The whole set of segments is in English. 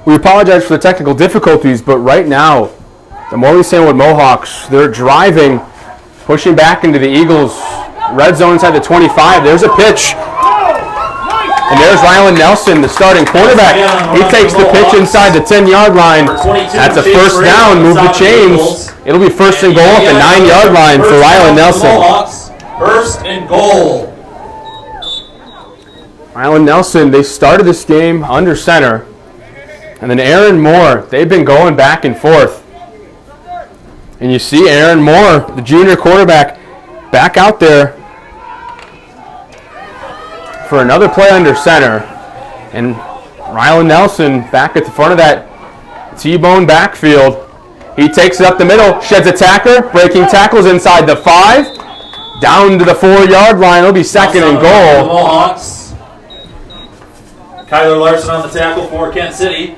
We apologize for the technical difficulties, but right now, the Morley Stanwood Mohawks, they're driving, pushing back into the Eagles' red zone inside the 25. There's a pitch. And there's Rylan Nelson, the starting quarterback. He takes the pitch inside the 10-yard line. That's a first down. Move the chains. It'll be first and goal at the 9-yard line for Rylan Nelson. First and goal. Rylan Nelson, they started this game under center. And then Aaron Moore, they've been going back and forth. And you see Aaron Moore, the junior quarterback, back out there for another play under center. And Rylan Nelson back at the front of that T-bone backfield. He takes it up the middle, sheds a tackler, breaking tackles inside the 5, down to the 4-yard line. It'll be second and goal. Mohawks. Kyler Larson on the tackle for Kent City.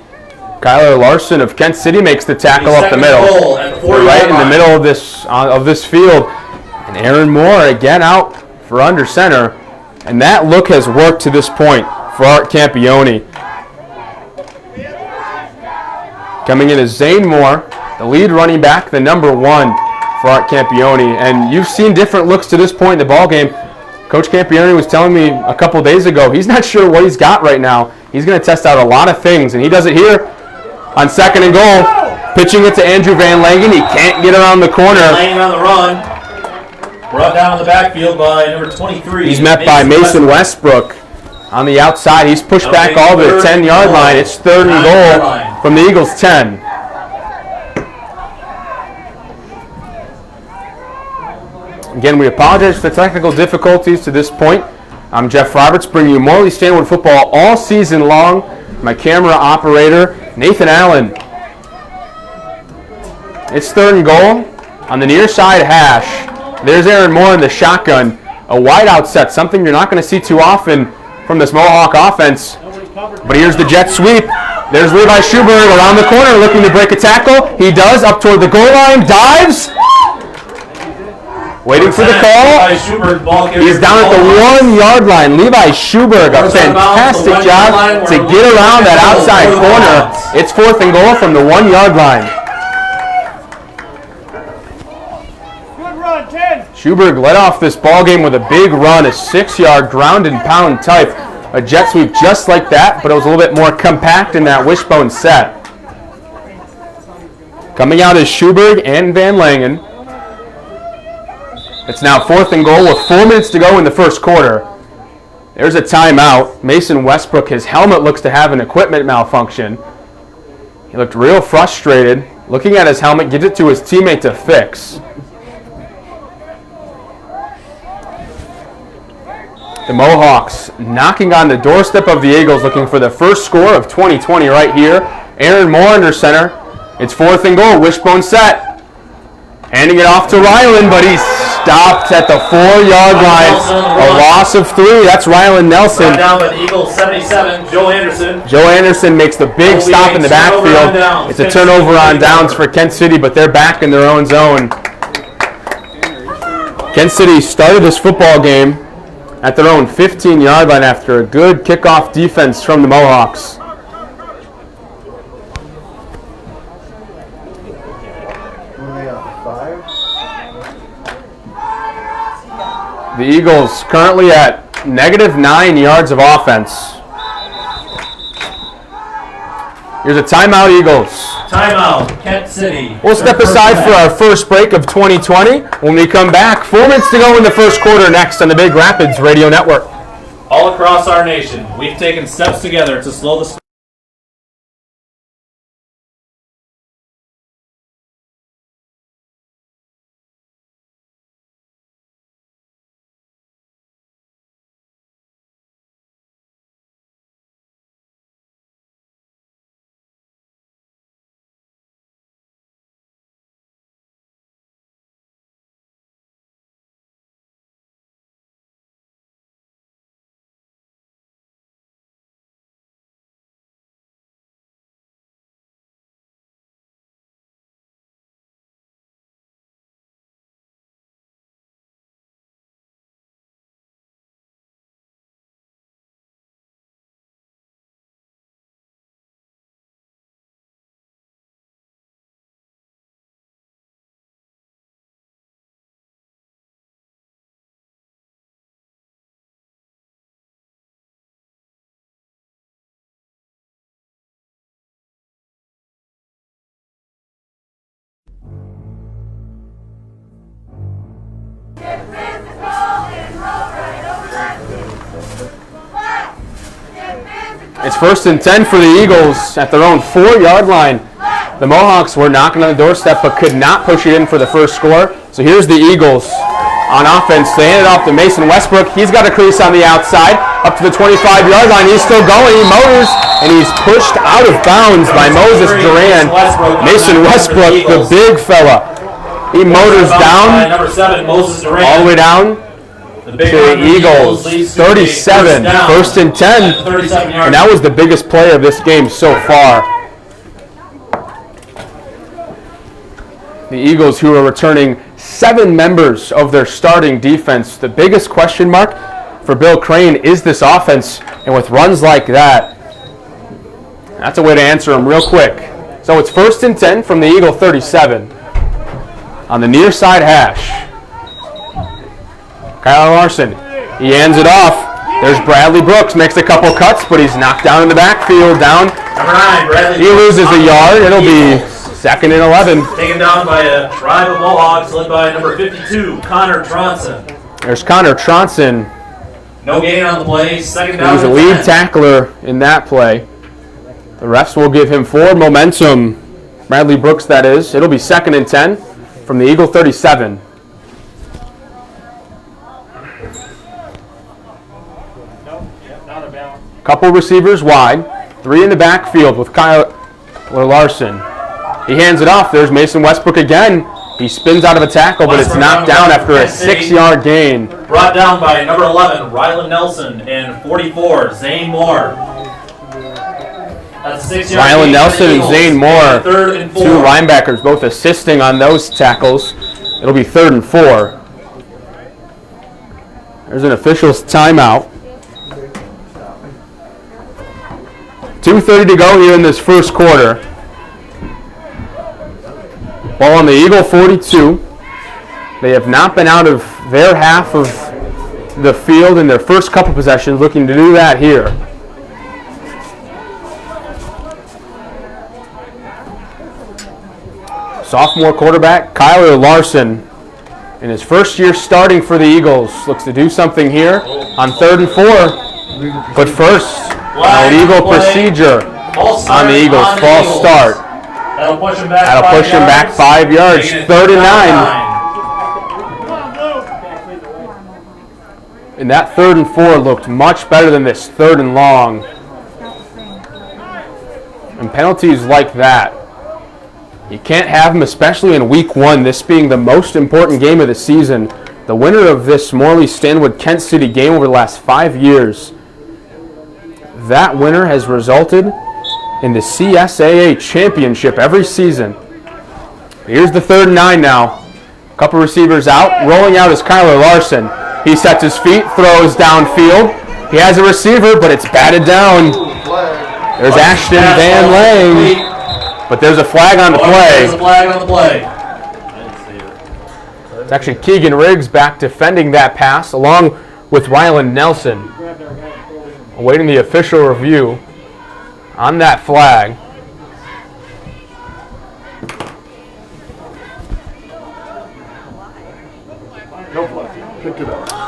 Kyler Larson of Kent City makes the tackle up the middle. Right in the middle of this field. And Aaron Moore again out for under center. And that look has worked to this point for Art Campione. Coming in is Zane Moore, the lead running back, the number 1 for Art Campione. And you've seen different looks to this point in the ballgame. Coach Campione was telling me a couple days ago he's not sure what he's got right now. He's going to test out a lot of things, and he does it here on second and goal. Pitching it to Andrew Van Langen. He can't get around the corner. Laying on the run. Brought down in the backfield by number 23. He's met by Mason Westbrook on the outside. He's pushed back all the 10-yard line. It's third and goal from the Eagles' 10. Again, we apologize for the technical difficulties to this point. I'm Jeff Roberts, bringing you Morley Stanwood football all season long. My camera operator, Nathan Allen. It's third and goal on the near side hash. There's Aaron Moore in the shotgun. A wideout set, something you're not going to see too often from this Mohawk offense. But here's the jet sweep. There's Levi Schuberg around the corner looking to break a tackle. He does, up toward the goal line, dives. Waiting for the call. He's down at the 1-yard line. Levi Schuberg, a fantastic job to get around that outside corner. It's fourth and goal from the 1-yard line. Schuberg led off this ball game with a big run, a 6-yard ground and pound type. A jet sweep just like that, but it was a little bit more compact in that wishbone set. Coming out is Schuberg and Van Langen. It's now fourth and goal with 4 minutes to go in the first quarter. There's a timeout. Mason Westbrook, his helmet looks to have an equipment malfunction. He looked real frustrated. Looking at his helmet, gives it to his teammate to fix. The Mohawks knocking on the doorstep of the Eagles, looking for the first score of 2020 right here. Aaron Moore under center. It's fourth and goal, wishbone set. Handing it off to Rylan, but he's stopped at the 4-yard line. A loss of 3. That's Rylan Nelson. Right down with Eagles 77, Joe Anderson. Joe Anderson makes the big stop in the backfield. It's a turnover on downs for Kent City, but they're back in their own zone. Kent City started this football game at their own 15-yard line after a good kickoff defense from the Mohawks. The Eagles currently at -9 yards of offense. Here's a timeout, Eagles. Timeout, Kent City. We'll step aside for our first break of 2020. When we come back, 4 minutes to go in the first quarter next on the Big Rapids Radio Network. All across our nation, we've taken steps together to slow the It's 1st and 10 for the Eagles at their own 4-yard line. The Mohawks were knocking on the doorstep but could not push it in for the first score. So here's the Eagles on offense. They hand it off to Mason Westbrook. He's got a crease on the outside up to the 25-yard line. He's still going. He motors, and he's pushed out of bounds by Moses Duran. Mason Westbrook, the big fella. He motors down number 7, Moses Duran. all the way down to the Eagles. 37, 1st and 10. And that was the biggest play of this game so far. The Eagles, who are returning 7 members of their starting defense. The biggest question mark for Bill Crane is this offense, and with runs like that, that's a way to answer them real quick. So it's 1st and 10 from the Eagle 37 on the near side hash. Kyle Larson, he hands it off. There's Bradley Brooks, makes a couple cuts, but he's knocked down in the backfield. Down. Number 9, Bradley. He loses a yard. It'll be 2nd and 11. Taken down by a drive of Mohawks led by number 52, Connor Tronson. There's Connor Tronson. No gain on the play. 2nd down. He was a lead tackler in that play. The refs will give him forward momentum. Bradley Brooks, that is. It'll be 2nd and 10 from the Eagle 37. Couple receivers wide. 3 in the backfield with Kyle Larson. He hands it off. There's Mason Westbrook again. He spins out of a tackle, but it's knocked down after a 6-yard gain. Brought down by number 11, Rylan Nelson, and 44, Zane Moore. That's 6-yard gain. Rylan Nelson and Zane Moore, 3rd and 4. 2 linebackers, both assisting on those tackles. It'll be 3rd and 4. There's an official's timeout. 2:30 to go here in this first quarter. Ball on the Eagle 42. They have not been out of their half of the field in their first couple possessions, looking to do that here. Sophomore quarterback Kyler Larson, in his first year starting for the Eagles, looks to do something here on 3rd and 4. But first, an illegal procedure on the Eagles. False start. That'll push him back 5 yards. 3rd and 9. And that 3rd and 4 looked much better than this 3rd and long. And penalties like that, you can't have them, especially in week 1, this being the most important game of the season. The winner of this Morley Stanwood Kent City game over the last 5 years, that winner has resulted in the CSAA championship every season. Here's the 3rd and 9 now. Couple receivers out. Rolling out is Kyler Larson. He sets his feet, throws downfield. He has a receiver, but it's batted down. There's Ashton Van Lang. But there's a flag on the play. There's a flag on the play. It's actually Keegan Riggs back defending that pass, along with Rylan Nelson. Awaiting the official review on that flag.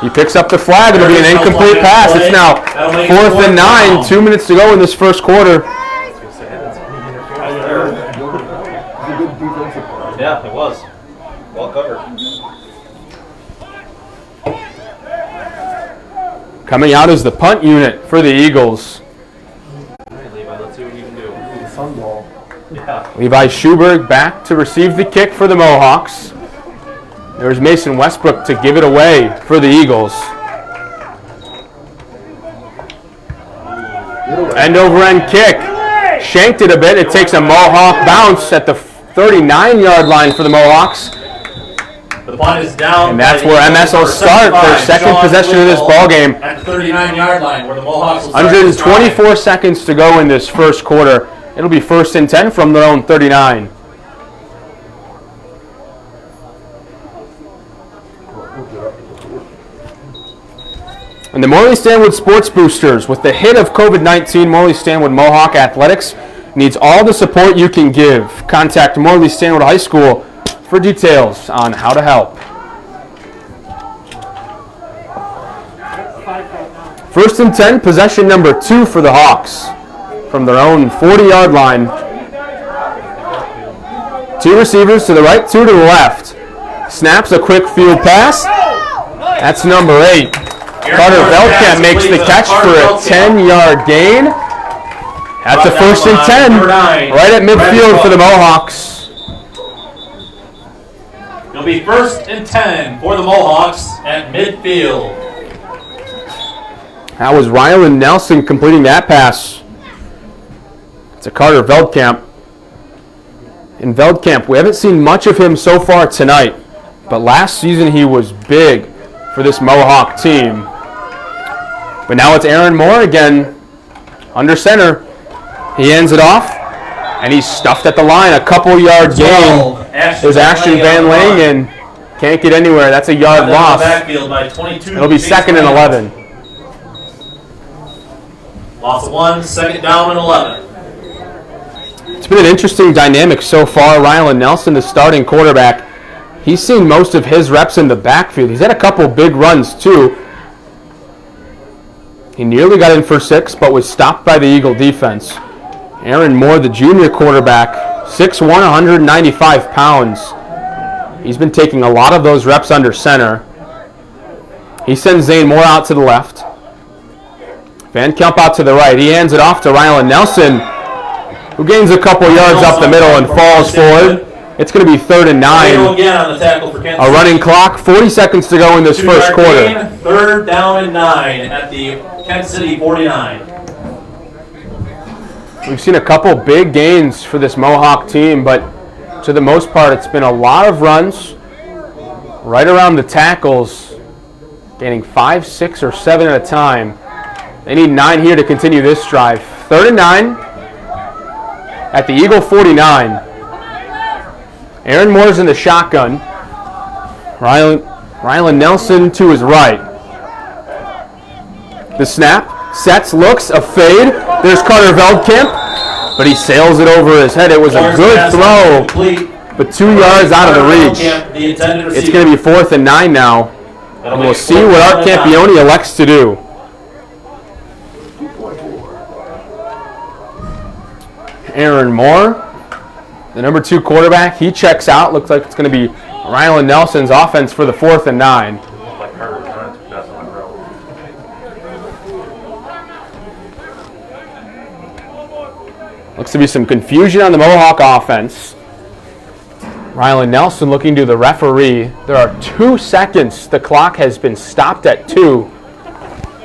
He picks up the flag. It'll be an incomplete pass. It's now 4th and 9. 2 minutes to go in this first quarter. Yeah, it was. Well covered. Coming out is the punt unit for the Eagles. All right, Levi, let's see what you can do. Sunball. Yeah. Levi Schuberg back to receive the kick for the Mohawks. There's Mason Westbrook to give it away for the Eagles. End over end kick. Shanked it a bit. It takes a Mohawk bounce at the 39-yard line for the Mohawks. The punt is down. And that's where MS will start their second possession of this ball game. At the 39-yard line, where the Mohawks will start. 124 seconds to go in this first quarter. It'll be 1st and 10 from their own 39. And the Morley Stanwood Sports Boosters, with the hit of COVID-19, Morley Stanwood Mohawk Athletics needs all the support you can give. Contact Morley Stanwood High School for details on how to help. 1st and 10, possession number 2 for the Hawks. from their own 40-yard line. 2 receivers to the right, 2 to the left. Snaps a quick field pass. That's number 8. Carter Veldkamp makes the catch for a 10-yard gain. That's a 1st and 10 right at midfield for the Mohawks. It'll be 1st and 10 for the Mohawks at midfield. That was Rylan Nelson completing that pass. It's a Carter Veldkamp. In Veldkamp, we haven't seen much of him so far tonight, but last season he was big for this Mohawk team. But now it's Aaron Moore again under center. He hands it off, and he's stuffed at the line. A couple yard gain. There's Ashton Van Langen. Can't get anywhere. That's a yard loss. It'll be 2nd and 11. Loss of 1, 2nd down and 11. It's been an interesting dynamic so far. Rylan Nelson, the starting quarterback, he's seen most of his reps in the backfield. He's had a couple big runs too. He nearly got in for 6, but was stopped by the Eagle defense. Aaron Moore, the junior quarterback, 6'1", 195 pounds. He's been taking a lot of those reps under center. He sends Zane Moore out to the left. Van Kelp out to the right. He hands it off to Rylan Nelson, who gains a couple yards up the middle and falls forward. It's going to be 3rd and 9. A running clock, 40 seconds to go in this first quarter. 3rd down and 9 at the Kansas City 49. We've seen a couple big gains for this Mohawk team, but to the most part, it's been a lot of runs right around the tackles, gaining 5, 6, or 7 at a time. They need 9 here to continue this drive. 3rd and 9 at the Eagle 49. Aaron Moore's in the shotgun. Rylan Nelson to his right. The snap, sets, looks, a fade. There's Carter Veldkamp, but he sails it over his head. It was a good throw, but 2 yards out of the reach. It's going to be 4th and 9 now, and we'll see what Art Campione elects to do. Aaron Moore, the number 2 quarterback, he checks out. Looks like it's going to be Rylan Nelson's offense for the 4th and 9. Looks to be some confusion on the Mohawk offense. Rylan Nelson looking to the referee. There are 2 seconds. The clock has been stopped at 2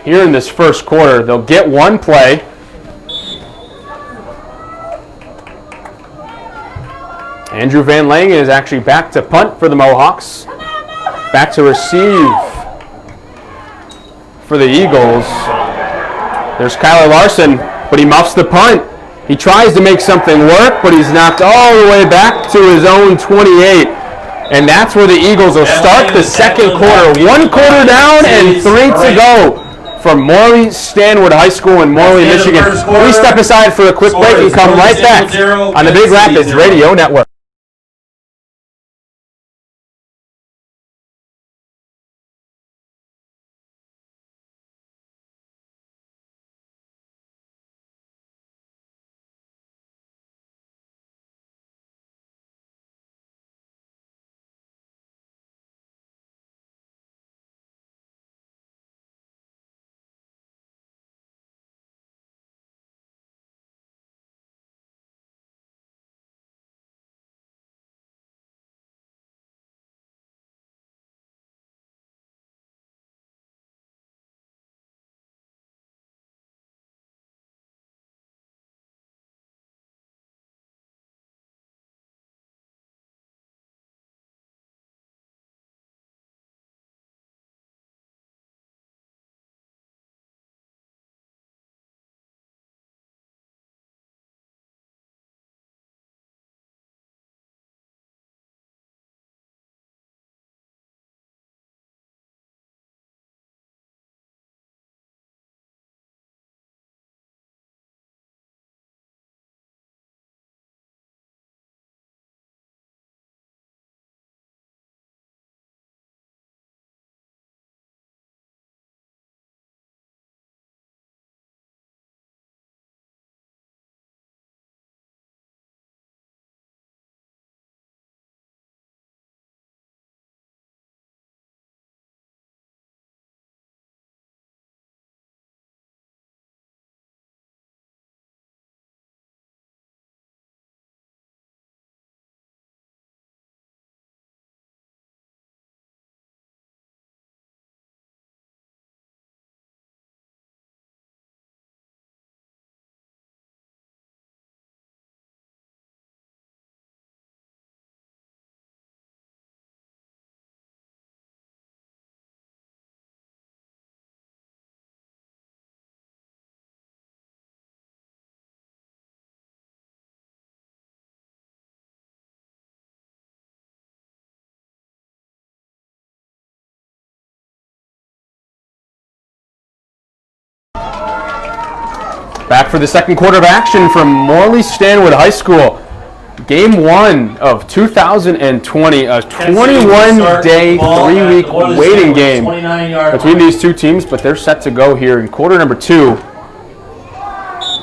here in this first quarter. They'll get 1 play. Andrew Van Langen is actually back to punt for the Mohawks. Back to receive for the Eagles. There's Kyler Larson, but he muffs the punt. He tries to make something work, but he's knocked all the way back to his own 28. And that's where the Eagles will start the second quarter. 1 quarter down and 3 to go from Morley Stanwood High School in Morley, Michigan. We step aside for a quick break and come right back on the Big Rapids Radio Network. Back for the second quarter of action from Morley Stanwood High School. Game 1 of 2020, a 21-day, 3-week waiting game between these two teams, but they're set to go here in quarter number 2.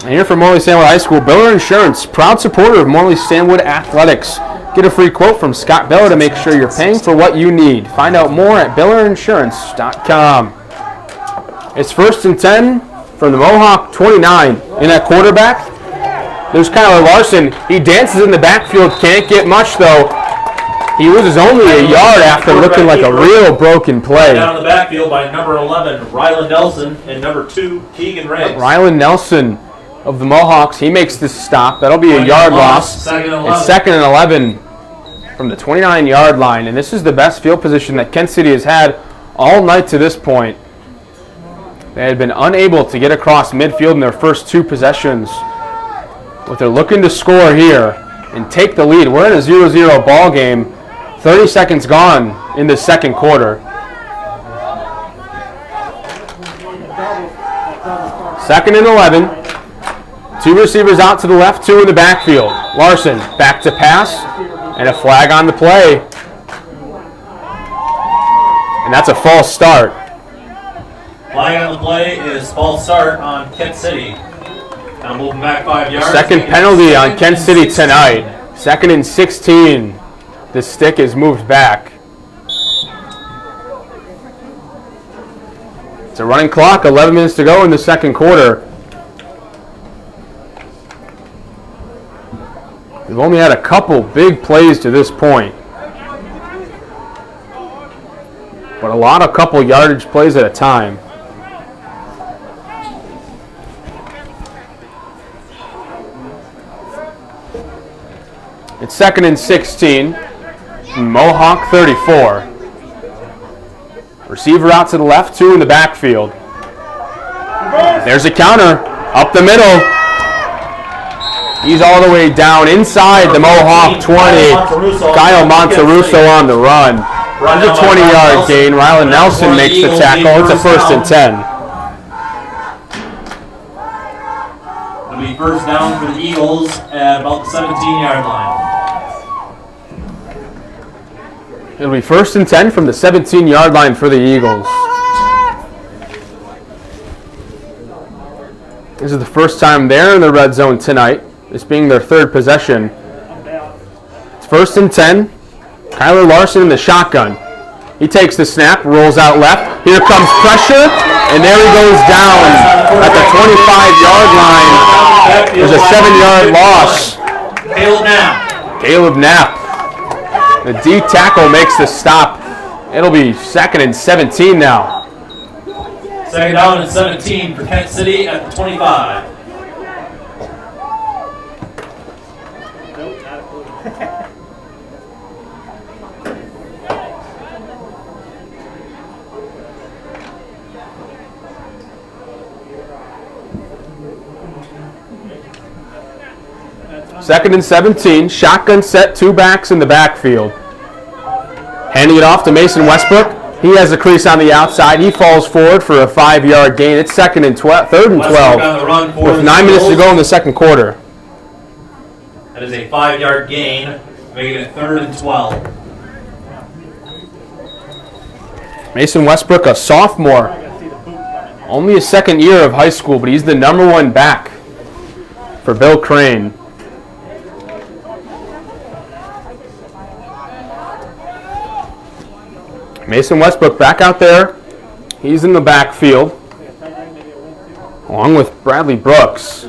And here from Morley Stanwood High School, Biller Insurance, proud supporter of Morley Stanwood Athletics. Get a free quote from Scott Biller to make sure you're paying for what you need. Find out more at billerinsurance.com. It's 1st and 10 from the Mohawk 29. In at quarterback, there's Kyler Larson. He dances in the backfield, can't get much though. He loses only a yard after looking like a real broken play. Down in the backfield by number 11, Rylan Nelson, and number 2, Keegan Riggs. Rylan Nelson of the Mohawks, he makes this stop. That'll be a yard loss. It's 2nd and 11 from the 29-yard line, and this is the best field position that Kent City has had all night to this point. They had been unable to get across midfield in their first 2 possessions. But they're looking to score here and take the lead. We're in a 0-0 ball game. 30 seconds gone in the second quarter. 2nd and 11. 2 receivers out to the left, 2 in the backfield. Larson back to pass, and a flag on the play. And that's a false start. Flag on the play is false start on Kent City. Now moving back 5 yards. Second penalty on Kent City tonight. 2nd and 16. The stick is moved back. It's a running clock, 11 minutes to go in the second quarter. We've only had a couple big plays to this point. But a lot of couple yardage plays at a time. It's 2nd and 16. Mohawk 34. Receiver out to the left, 2 in the backfield. There's a counter up the middle. He's all the way down inside the Mohawk 20. Kyle Monterusso on the run. There's a 20-yard gain. Rylan Nelson makes the tackle. It's a 1st and 10. It'll be first down for the Eagles at about the 17-yard line. It'll be 1st and 10 from the 17-yard line for the Eagles. This is the first time they're in the red zone tonight, this being their 3rd possession. It's 1st and 10. Kyler Larson in the shotgun. He takes the snap, rolls out left. Here comes pressure, and there he goes down at the 25-yard line. There's a 7-yard loss. Caleb Knapp. The D tackle makes the stop. It'll be 2nd and 17 now. 2nd down and 17 for Kent City at the 25. Second and 17, shotgun set, 2 backs in the backfield. Handing it off to Mason Westbrook. He has a crease on the outside. He falls forward for a 5-yard gain. It's 3rd and 12 with 9 minutes to go in the second quarter. That is a 5-yard gain, making it 3rd and 12. Mason Westbrook, a sophomore. Only his 2nd year of high school, but he's the #1 back for Bill Crane. Mason Westbrook back out there. He's in the backfield, along with Bradley Brooks.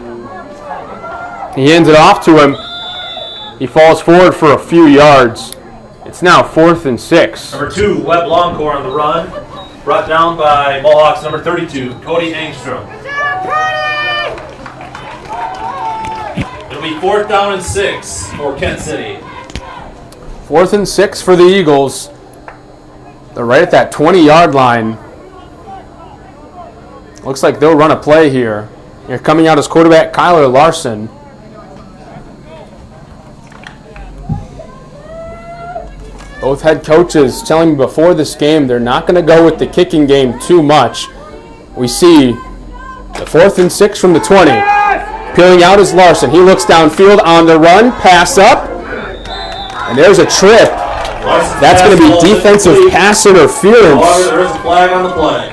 He hands it off to him. He falls forward for a few yards. It's now 4th and 6. Number 2, Webb Longcore on the run. Brought down by Mohawks number 32, Cody Angstrom. It'll be 4th down and 6 for Kent City. 4th and 6 for the Eagles. They're right at that 20-yard line. Looks like they'll run a play here. Here coming out as quarterback, Kyler Larson. Both head coaches telling me before this game they're not going to go with the kicking game too much. We see the 4th and 6 from the 20. Peeling out is Larson. He looks downfield on the run. Pass up. And there's a trip. That's going to be defensive pass interference. There's a flag on the play.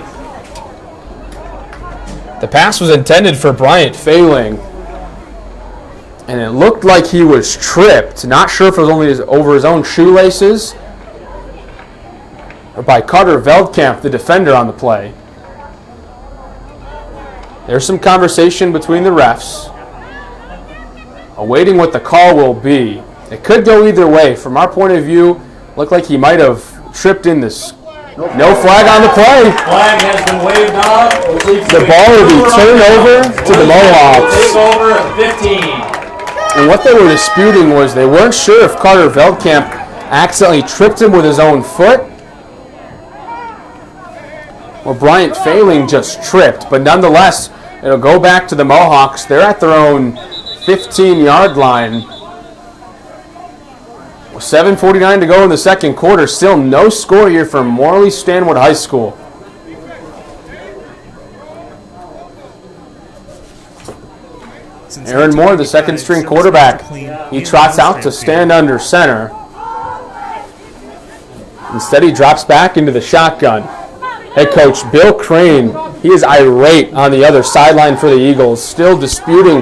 The pass was intended for Bryant Failing. And it looked like he was tripped. Not sure if it was only over his own shoelaces or by Carter Veldkamp, the defender on the play. There's some conversation between the refs, awaiting what the call will be. It could go either way. From our point of view, looked like he might have tripped in this. No flag on the play. Flag has been waved off. The ball will be turned over to the Mohawks. Take over at 15. And what they were disputing was they weren't sure if Carter Veldkamp accidentally tripped him with his own foot or Bryant Failing just tripped. But nonetheless, it'll go back to the Mohawks. They're at their own 15-yard line. 7:49 to go in the second quarter. Still no score here from Morley Stanwood High School. Aaron Moore, the second-string quarterback, he trots out to stand under center. Instead, he drops back into the shotgun. Head coach Bill Crane, he is irate on the other sideline for the Eagles, still disputing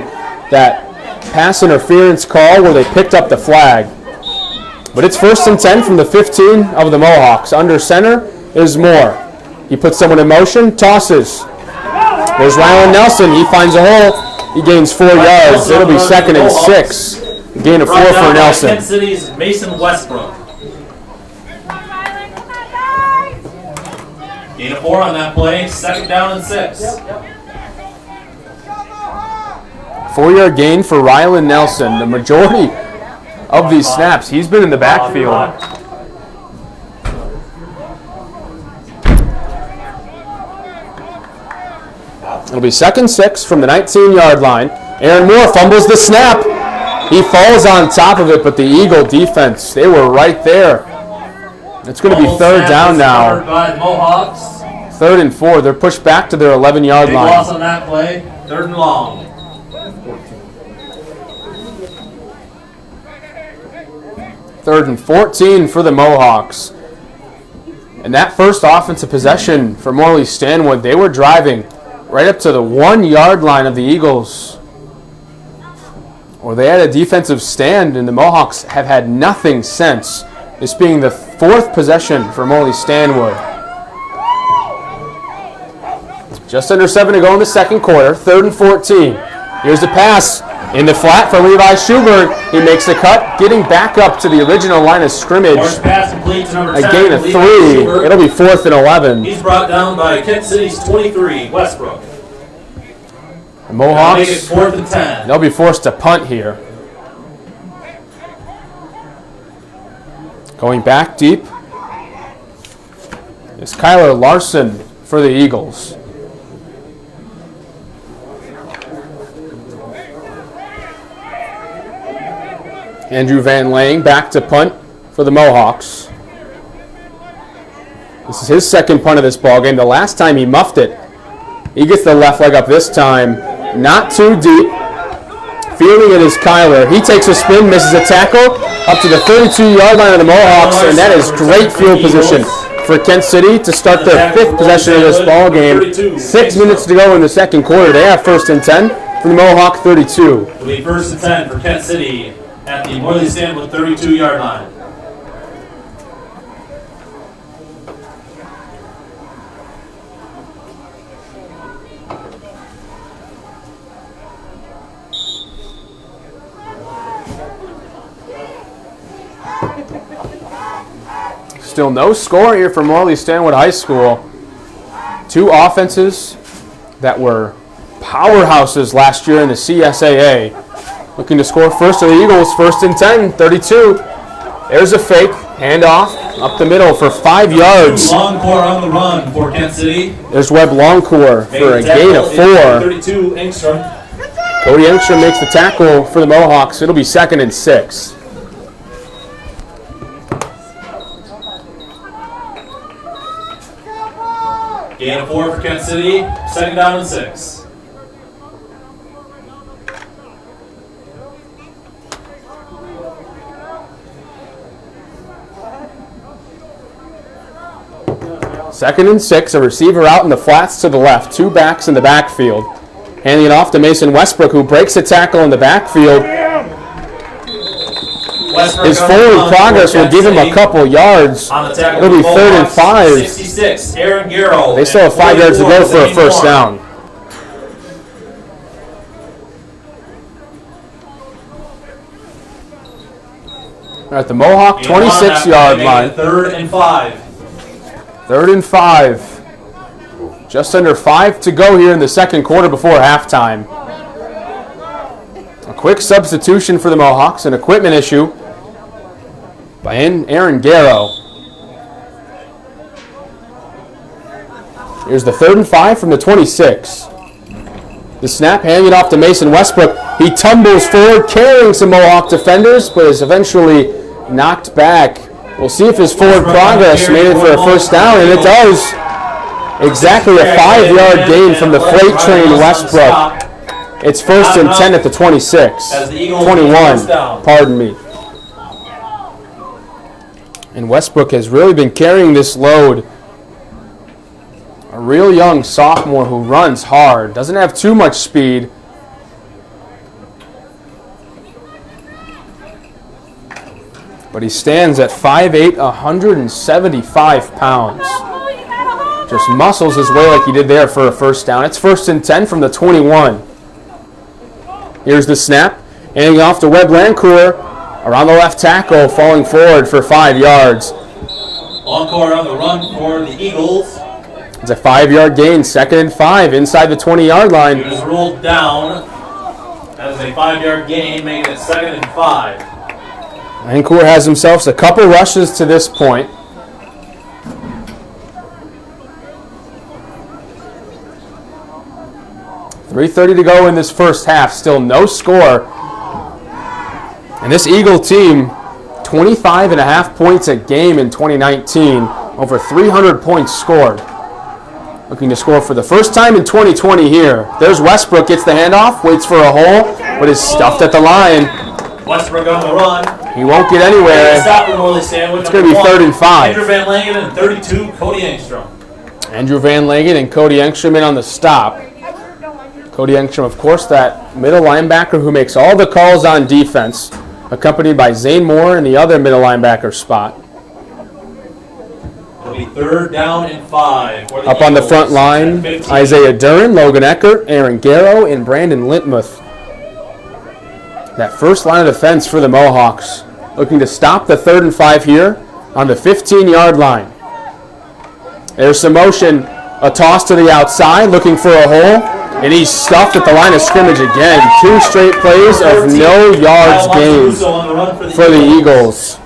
that pass interference call where they picked up the flag. But it's 1st and 10 from the 15 of the Mohawks. Under center is Moore. He puts someone in motion, tosses. There's Rylan Nelson. He finds a hole. He gains 4 yards. It'll be 2nd and 6. Gain of 4 for Nelson. Kent City's Mason Westbrook. Gain of 4 on that play. 2nd down and 6. 4-yard gain for Rylan Nelson. The majority of these snaps, he's been in the backfield. It'll be 2nd and 6 from the 19-yard line. Aaron Moore fumbles the snap. He falls on top of it, but the Eagle defense, they were right there. It's going to be 3rd down now. 3rd and 4. They're pushed back to their 11-yard Big line. loss on that play. 3rd and long. 3rd and 14 for the Mohawks. And that first offensive possession for Morley Stanwood, they were driving right up to the 1-yard line of the Eagles. Or they had a defensive stand, and the Mohawks have had nothing since. This being the 4th possession for Morley Stanwood. Just under 7 to go in the second quarter, 3rd and 14. Here's the pass in the flat for Levi Schubert. He makes the cut, getting back up to the original line of scrimmage. Pass complete to number 10, a gain of 3. It'll be 4th and 11. He's brought down by Kent City's 23, Westbrook. The Mohawks, make it 4th and 10. They'll be forced to punt here. Going back deep is Kyler Larson for the Eagles. Andrew Van Lang back to punt for the Mohawks. This is his 2nd punt of this ballgame. The last time he muffed it. He gets the left leg up this time. Not too deep. Fielding it is Kyler. He takes a spin, misses a tackle up to the 32-yard line of the Mohawks, and that is great field position for Kent City to start their 5th possession of this ballgame. 6 minutes to go in the second quarter. They have 1st and 10 from the Mohawk 32. It'll be 1st and 10 for Kent City at the Morley Stanwood 32-yard line. Still no score here for Morley Stanwood High School. 2 offenses that were powerhouses last year in the CSAA. Looking to score first of the Eagles, 1st and 10, 32. There's a fake, handoff up the middle for 5 yards. Longcore on the run for Kent City. There's Webb Longcore for a gain of 4. 32, Engstrom. Cody Engstrom makes the tackle for the Mohawks. It'll be 2nd and 6. Gain of 4 for Kent City. 2nd down and 6. 2nd and 6, a receiver out in the flats to the left, 2 backs in the backfield. Handing it off to Mason Westbrook, who breaks a tackle in the backfield. His forward progress will give him a couple yards. It'll be 3rd and 5. 66, Aaron Garrow. They still have 5 yards to go for a first down. They're at the Mohawk 26-yard line. 3rd and 5. 3rd and 5. Just under 5 to go here in the second quarter before halftime. A quick substitution for the Mohawks, an equipment issue by Aaron Garrow. Here's the 3rd and 5 from the 26. The snap handed off to Mason Westbrook. He tumbles forward, carrying some Mohawk defenders, but is eventually knocked back. We'll see if his forward progress made it for a first down, and it does. Exactly a 5-yard gain from the freight train Westbrook. It's 1st and 10 at the 26. 21, pardon me. And Westbrook has really been carrying this load. A real young sophomore who runs hard, doesn't have too much speed. But he stands at 5'8", 175 pounds. Just muscles his way like he did there for a first down. It's 1st and 10 from the 21. Here's the snap. Handing off to Webb Lancourt around the left tackle, falling forward for 5 yards. Lancourt on the run for the Eagles. It's a 5-yard gain, 2nd and 5 inside the 20-yard line. He was rolled down. That is a 5-yard gain, making it 2nd and 5. Lancourt has himself a couple rushes to this point. .3:30 to go in this first half. Still no score. And this Eagle team, 25.5 points a game in 2019. Over 300 points scored. Looking to score for the first time in 2020 here. There's Westbrook, gets the handoff, waits for a hole, but is stuffed at the line. Westbrook on the run. He won't get anywhere. Stop for Morley Stanwood. It's going to be 3rd and 5. Andrew Van Langen and 32, Cody Engstrom. Andrew Van Langen and Cody Engstrom in on the stop. Cody Engstrom, of course, that middle linebacker who makes all the calls on defense, accompanied by Zane Moore in the other middle linebacker spot. It'll be 3rd down and 5. Up on the front line, Isaiah Duran, Logan Eckert, Aaron Garrow, and Brandon Lintmuth. That first line of defense for the Mohawks, looking to stop the 3rd and 5 here on the 15-yard line. There's some motion, a toss to the outside, looking for a hole, and he's stuffed at the line of scrimmage again. 2 straight plays of no yards gained for the Eagles.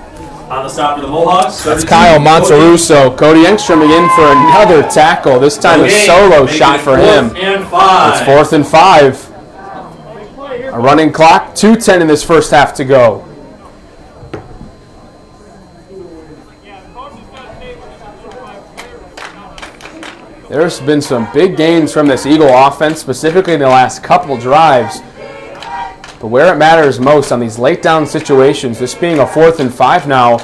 On the stop for the Mohawks. That's Kyle Monterusso. Cody Engstrom again for another tackle. This time a solo shot for him. It's 4th and 5. A running clock, 2:10 in this first half to go. There's been some big gains from this Eagle offense, specifically in the last couple drives. But where it matters most on these late down situations, this being a 4th and 5 now,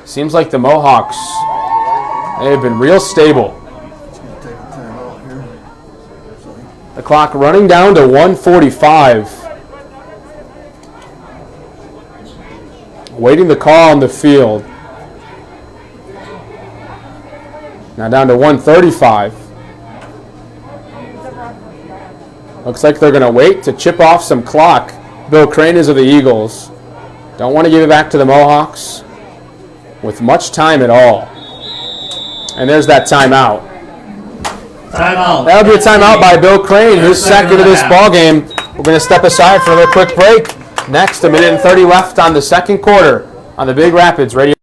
seems like the Mohawks, they have been real stable. The clock running down to 1:45. Waiting the call on the field. Now down to 1:35. Looks like they're going to wait to chip off some clock. Bill Crane is of the Eagles. Don't want to give it back to the Mohawks with much time at all. And there's that timeout. Timeout. That'll be a timeout by Bill Crane, his second of this ball game. We're going to step aside for a little quick break. Next, 1:30 left on the second quarter on the Big Rapids Radio.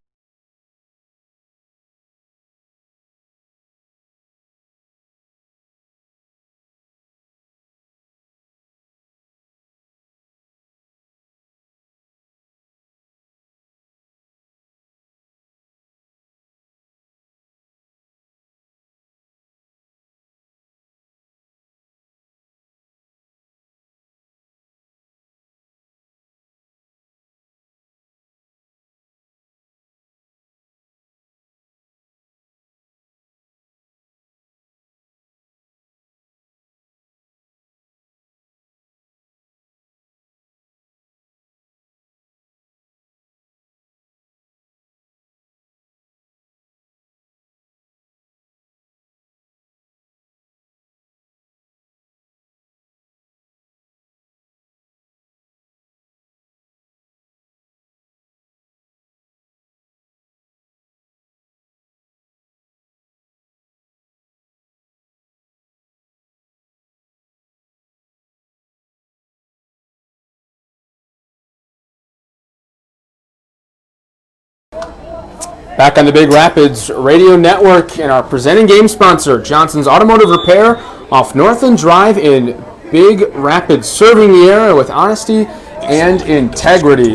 Back on the Big Rapids Radio Network and our presenting game sponsor, Johnson's Automotive Repair off Northland Drive in Big Rapids, serving the area with honesty and integrity.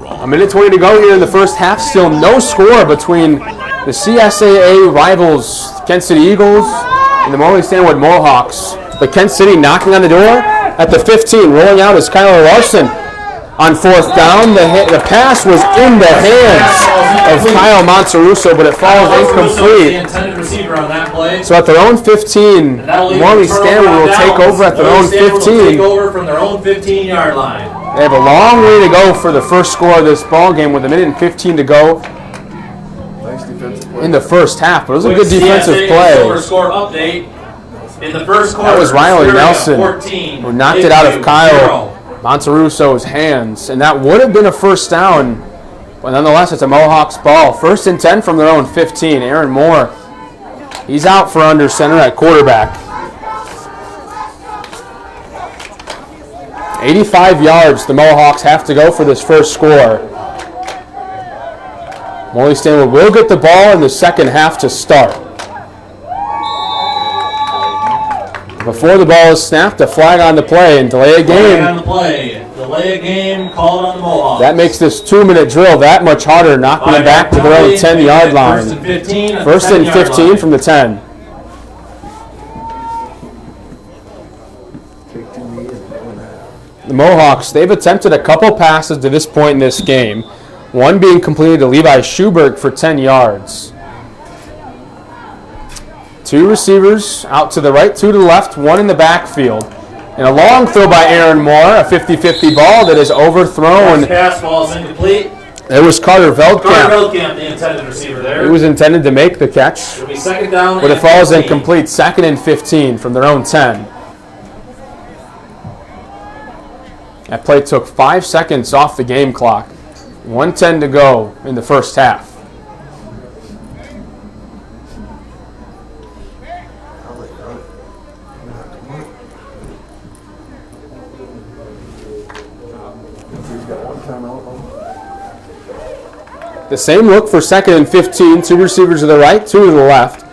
A minute 20 to go here in the first half. Still no score between the CSAA rivals, Kent City Eagles and the Morley Stanwood Mohawks. But Kent City knocking on the door at the 15. Rolling out is Kyler Larson on fourth down. The pass was in the hands of Kyle Monterusso, but it falls incomplete. So at their own 15, Morley Stanwood will take over at their own 15. From their own 15-yard line. They have a long way to go for the first score of this ball game with a minute and 15 to go in the first half. But it was a good defensive play. Score update in the first quarter. That was Riley Nelson 14, who knocked it out of Kyle Monterusso's hands, and that would have been a first down. But nonetheless, it's a Mohawks ball. First and 10 from their own 15. Aaron Moore, he's out for under center at quarterback. 85 yards the Mohawks have to go for this first score. Morley Stanwood will get the ball in the second half to start. Before the ball is snapped, a flag on the play and delay a game. Flag on the play. Delay a game called on the Mohawks. That makes this 2-minute drill that much harder, knocking them back to their own 10-yard line. First and 15 from the 10. The Mohawks, they've attempted a couple passes to this point in this game, one being completed to Levi Schuberg for 10 yards. Two receivers out to the right, two to the left, one in the backfield. And a long throw by Aaron Moore, a 50-50 ball that is overthrown. Pass ball is incomplete. It was Carter Veldkamp. Carter Veldkamp, the intended receiver there. He was intended to make the catch. It'll be second down. But it falls incomplete. Second and 15 from their own 10. That play took 5 seconds off the game clock. 1:10 to go in the first half. The same look for second and 15. Two receivers to the right, two to the left.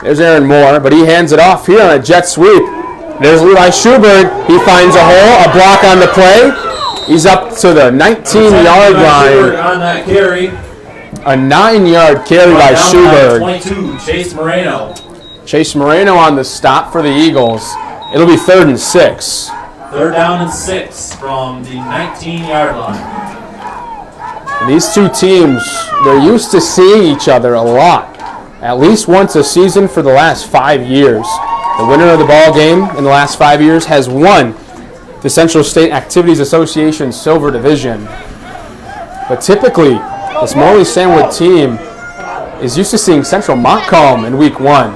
There's Aaron Moore, but he hands it off here on a jet sweep. There's Levi Schuberg. He finds a hole, a block on the play. He's up to the 19-yard line. On that carry. A 9-yard carry by Schuberg. 22, Chase Moreno. Chase Moreno on the stop for the Eagles. It'll be 3rd and 6. 3rd down and 6 from the 19-yard line. And these two teams, they're used to seeing each other a lot. At least once a season for the last 5 years. The winner of the ball game in the last 5 years has won the Central State Activities Association Silver Division. But typically, this Morley Stanwood team is used to seeing Central Montcalm in week 1.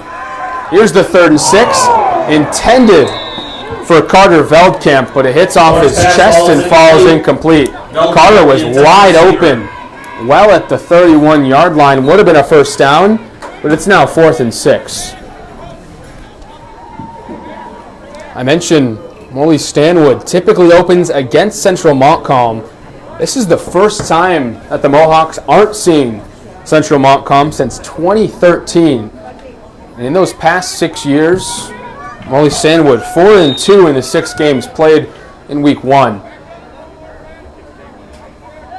Here's the 3rd and 6, intended for Carter Veldkamp, but it hits off his chest and falls incomplete. Carter was wide open, well at the 31-yard line. Would have been a first down, but it's now 4th and 6. I mentioned Morley Stanwood typically opens against Central Montcalm. This is the first time that the Mohawks aren't seeing Central Montcalm since 2013. And in those past 6 years, Morley Stanwood 4-2 in the 6 games played in week 1.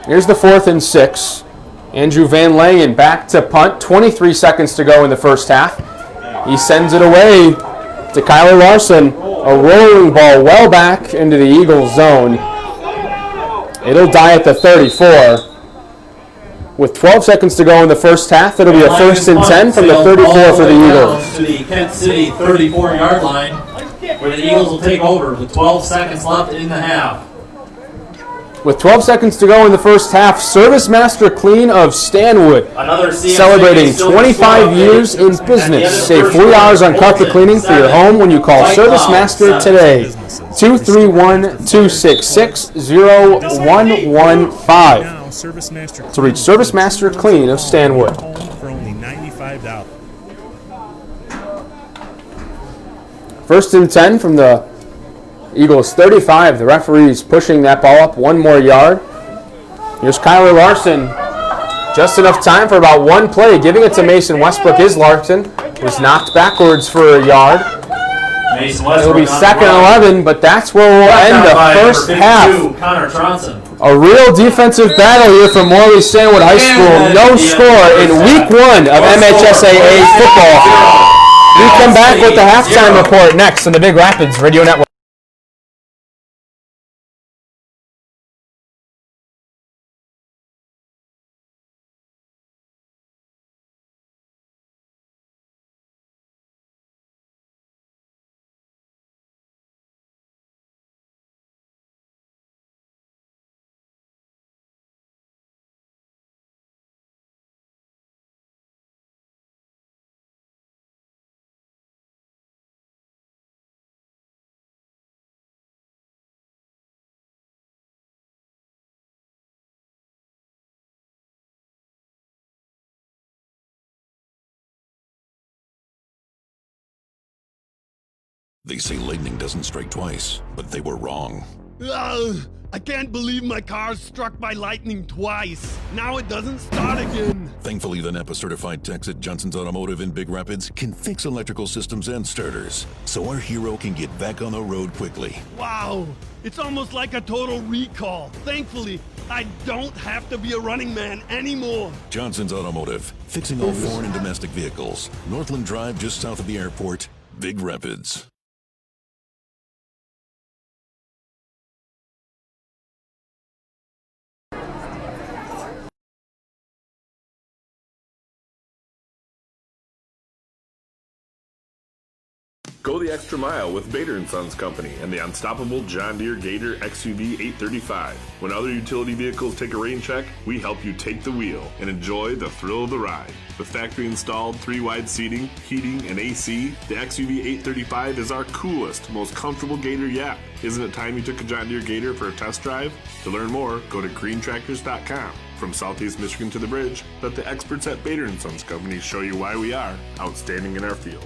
Here's the 4th and 6. Andrew Van Langen back to punt. 23 seconds to go in the first half. He sends it away to Kyler Larson. A rolling ball well back into the Eagles zone. It'll die at the 34. With 12 seconds to go in the first half, it'll be a 1st and 10 from the 34 for the Eagles. To the Kent City 34-yard line, where the Eagles will take over with 12 seconds left in the half. With 12 seconds to go in the first half, ServiceMASTER Clean of Stanwood celebrating 25 years in business. Save $40 on carpet cleaning for your home when you call ServiceMASTer today. 231-266-0115 to reach ServiceMASTER Clean of Stanwood. For only $95. 1st and 10 from the Eagles 35. The referee's pushing that ball up 1 more yard. Here's Kyler Larson. Just enough time for about one play. Giving it to Mason Westbrook is Larson. Was knocked backwards for a yard. Mason Westbrook. It'll be second and 11, but that's where we'll end the first half. Connor Tronson. A real defensive battle here from Morley Stanwood High School. No score in week 1 of MHSAA football. We come back with the halftime report next on the Big Rapids Radio Network. They say lightning doesn't strike twice, but they were wrong. I can't believe my car struck by lightning twice. Now it doesn't start again. Thankfully, the NAPA-certified techs at Johnson's Automotive in Big Rapids can fix electrical systems and starters, so our hero can get back on the road quickly. Wow, it's almost like a total recall. Thankfully, I don't have to be a running man anymore. Johnson's Automotive, fixing all foreign and domestic vehicles. Northland Drive, just south of the airport, Big Rapids. Go the extra mile with Bader & Sons Company and the unstoppable John Deere Gator XUV 835. When other utility vehicles take a rain check, we help you take the wheel and enjoy the thrill of the ride. With factory-installed 3-wide seating, heating, and AC, the XUV 835 is our coolest, most comfortable Gator yet. Isn't it time you took a John Deere Gator for a test drive? To learn more, go to greentractors.com. From Southeast Michigan to the bridge, let the experts at Bader & Sons Company show you why we are outstanding in our field.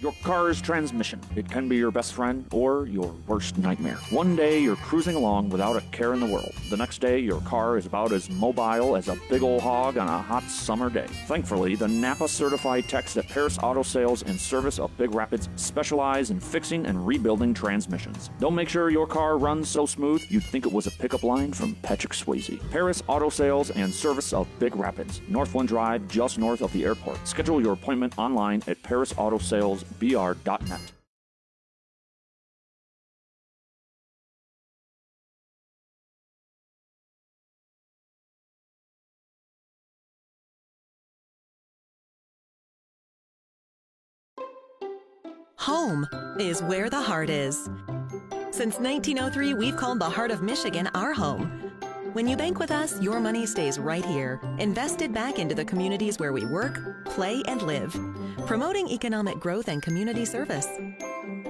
Your car's transmission. It can be your best friend or your worst nightmare. One day you're cruising along without a care in the world. The next day your car is about as mobile as a big ol' hog on a hot summer day. Thankfully, the NAPA certified techs at Paris Auto Sales and Service of Big Rapids specialize in fixing and rebuilding transmissions. They'll make sure your car runs so smooth you'd think it was a pickup line from Patrick Swayze. Paris Auto Sales and Service of Big Rapids, Northland Drive, just north of the airport. Schedule your appointment online at parisautosales.br.net. Home is where the heart is. Since 1903, we've called the heart of Michigan our home. When you bank with us, your money stays right here, invested back into the communities where we work, play, and live, promoting economic growth and community service.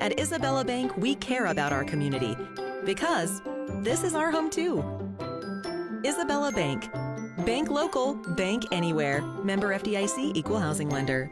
At Isabella Bank, we care about our community because this is our home too. Isabella Bank. Bank local, bank anywhere. Member FDIC, Equal Housing Lender.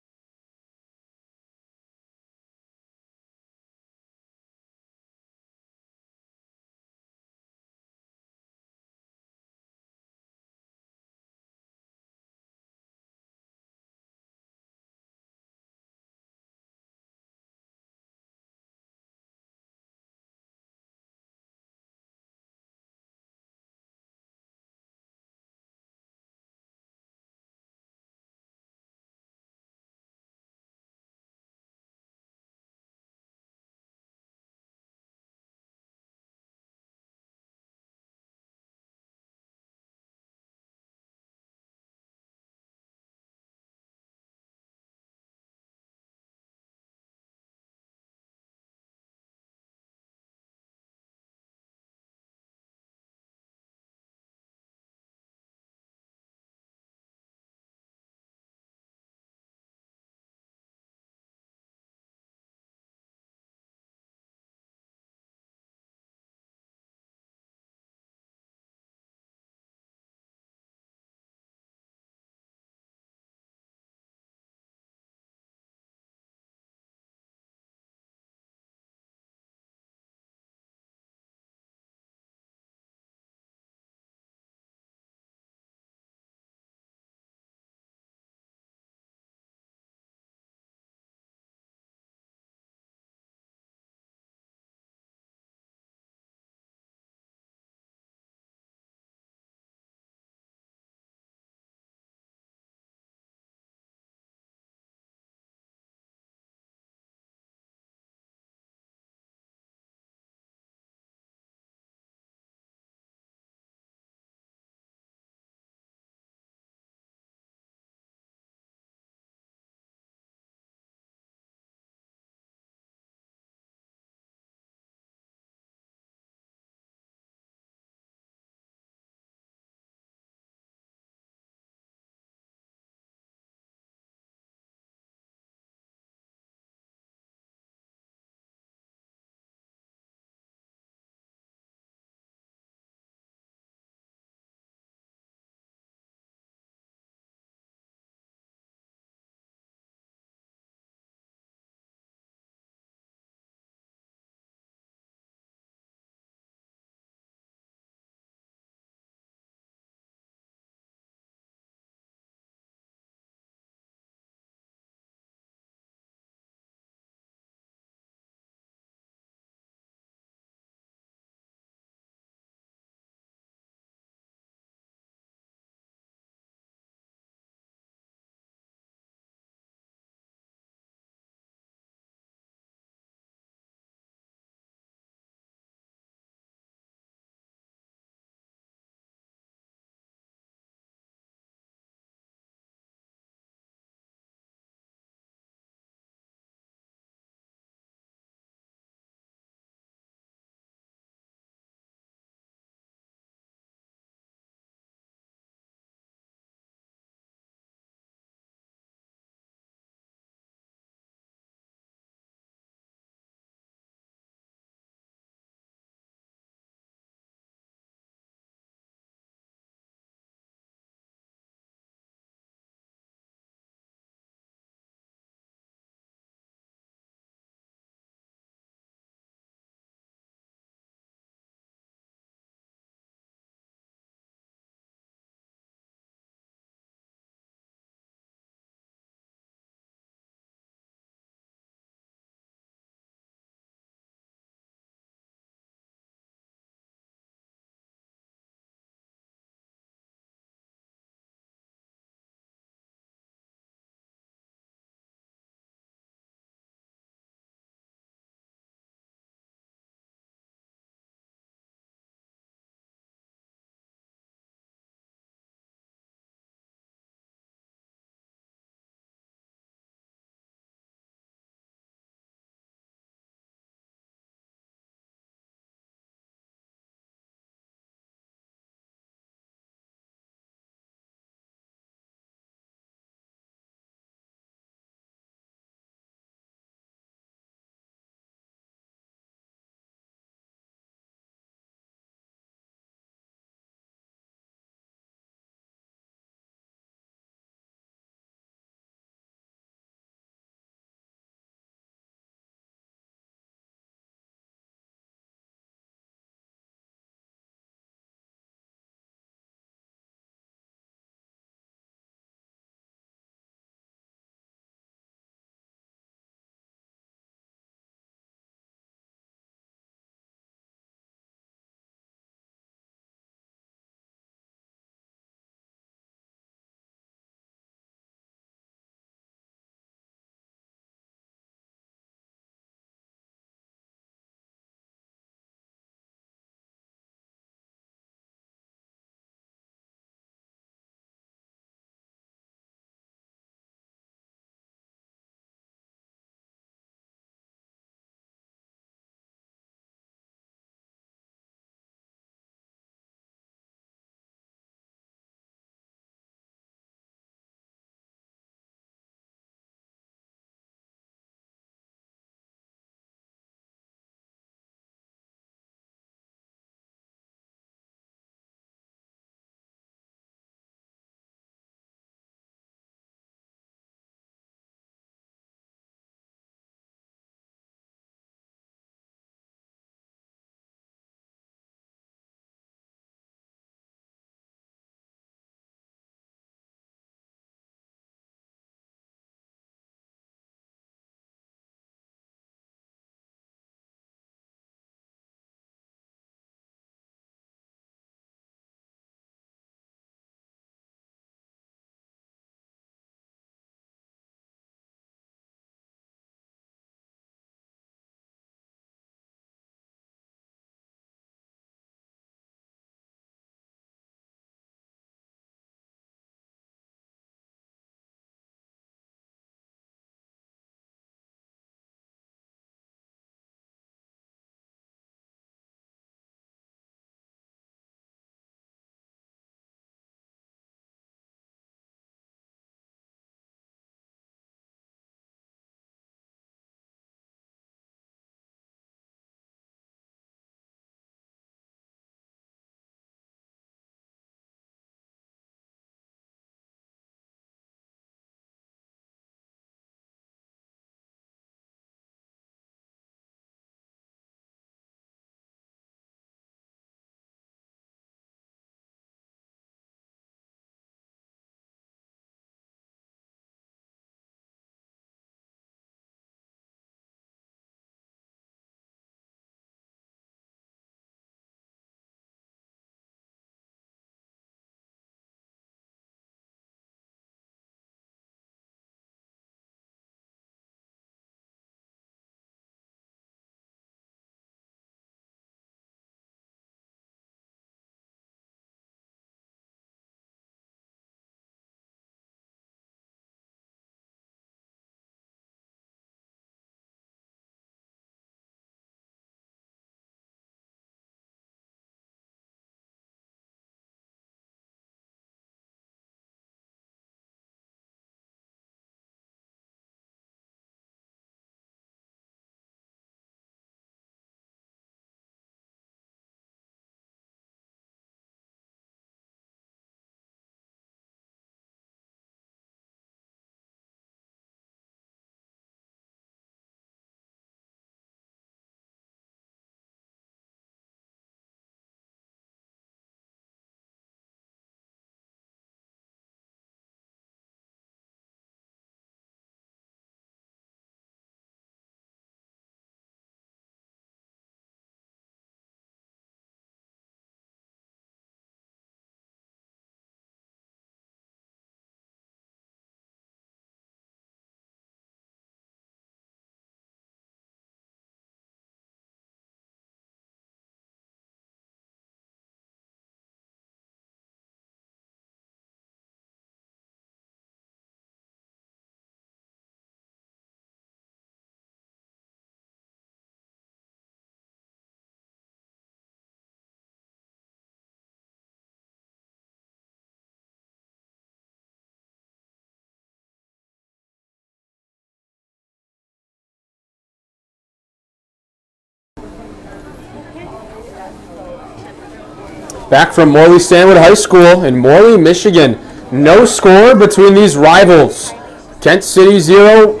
back from Morley Stanwood High School in Morley, Michigan. No score between these rivals. Kent City 0,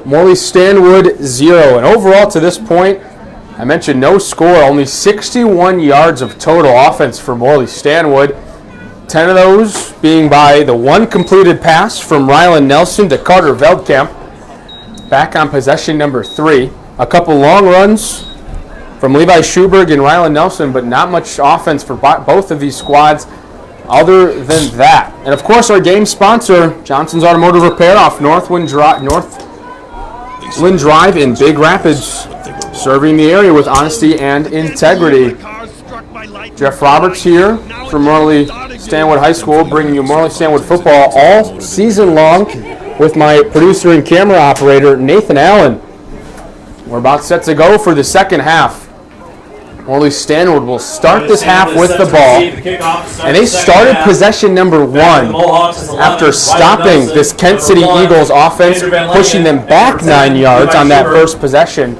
Morley Stanwood 0. And overall to this point, I mentioned no score, only 61 yards of total offense for Morley Stanwood. 10 of those being by the one completed pass from Rylan Nelson to Carter Veldkamp. Back on possession number 3. A couple long runs from Levi Schuberg and Rylan Nelson, but not much offense for both of these squads other than that. And of course our game sponsor, Johnson's Automotive Repair off Northwind Drive in Big Rapids, serving the area with honesty and integrity. Jeff Roberts here from Morley Stanwood High School, bringing you Morley Stanwood football all season long with my producer and camera operator, Nathan Allen. We're about set to go for the second half. Morley Stanwood will start this half with the ball, and they started possession number 1 after stopping this Kent City Eagles offense, pushing them back 9 yards on that first possession.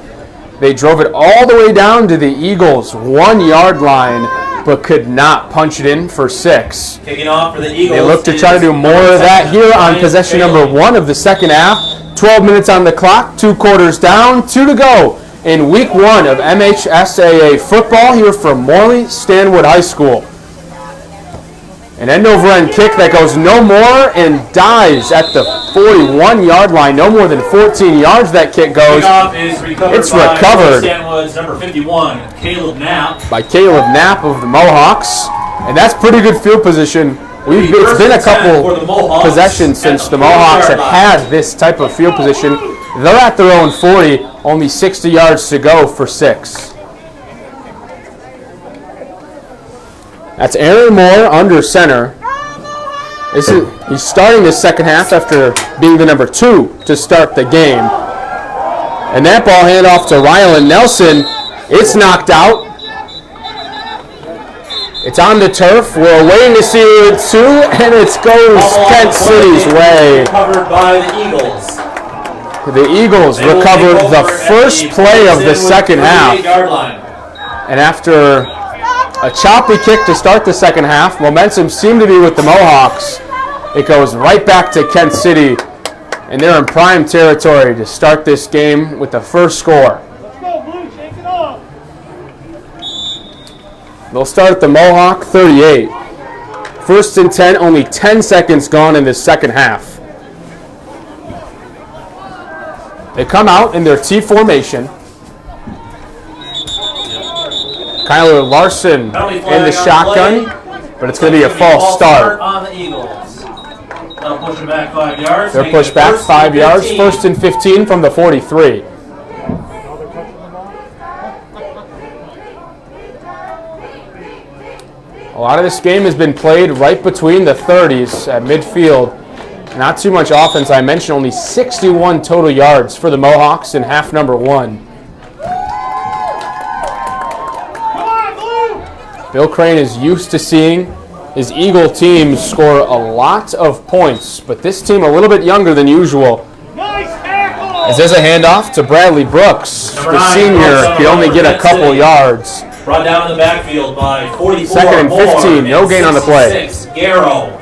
They drove it all the way down to the Eagles' 1-yard line, but could not punch it in for 6. Kicking off for the Eagles. They look to try to do more of that here on possession number 1 of the second half. 12 minutes on the clock, 2 quarters down, 2 to go in week 1 of MHSAA football here from Morley Stanwood High School. An end-over-end kick that goes no more and dies at the 41-yard line. No more than 14 yards that kick goes. It's recovered number 51, Caleb Knapp. By Caleb Knapp of the Mohawks. And that's pretty good field position. It's been a couple possessions since the Mohawks have had this type of field position. They're at their own 40, only 60 yards to go for 6. That's Aaron Moore under center. He's starting the second half after being the number 2 to start the game. And that ball handoff to Rylan Nelson. It's knocked out. It's on the turf. We're waiting to see who it's to, and it goes Kent City's way. Recovered by the Eagles. The Eagles recovered the first play of the second half. And after a choppy kick to start the second half, momentum seemed to be with the Mohawks. It goes right back to Kent City, and they're in prime territory to start this game with the first score. They'll start at the Mohawk 38. First and 10, only 10 seconds gone in this second half. They come out in their T formation. Kyler Larson in the shotgun, but it's going to be a false start. On the Eagles. They'll push it back 5 yards. They're pushed back 5 yards. First and 15 from the 43. A lot of this game has been played right between the 30s at midfield. Not too much offense. I mentioned only 61 total yards for the Mohawks in half number 1. Bill Crane is used to seeing his Eagle teams score a lot of points, but this team a little bit younger than usual. As there's a handoff to Bradley Brooks, the senior, he only get a couple yards. Brought down in the backfield by 44. Second and 15, no gain on the play. Garrow.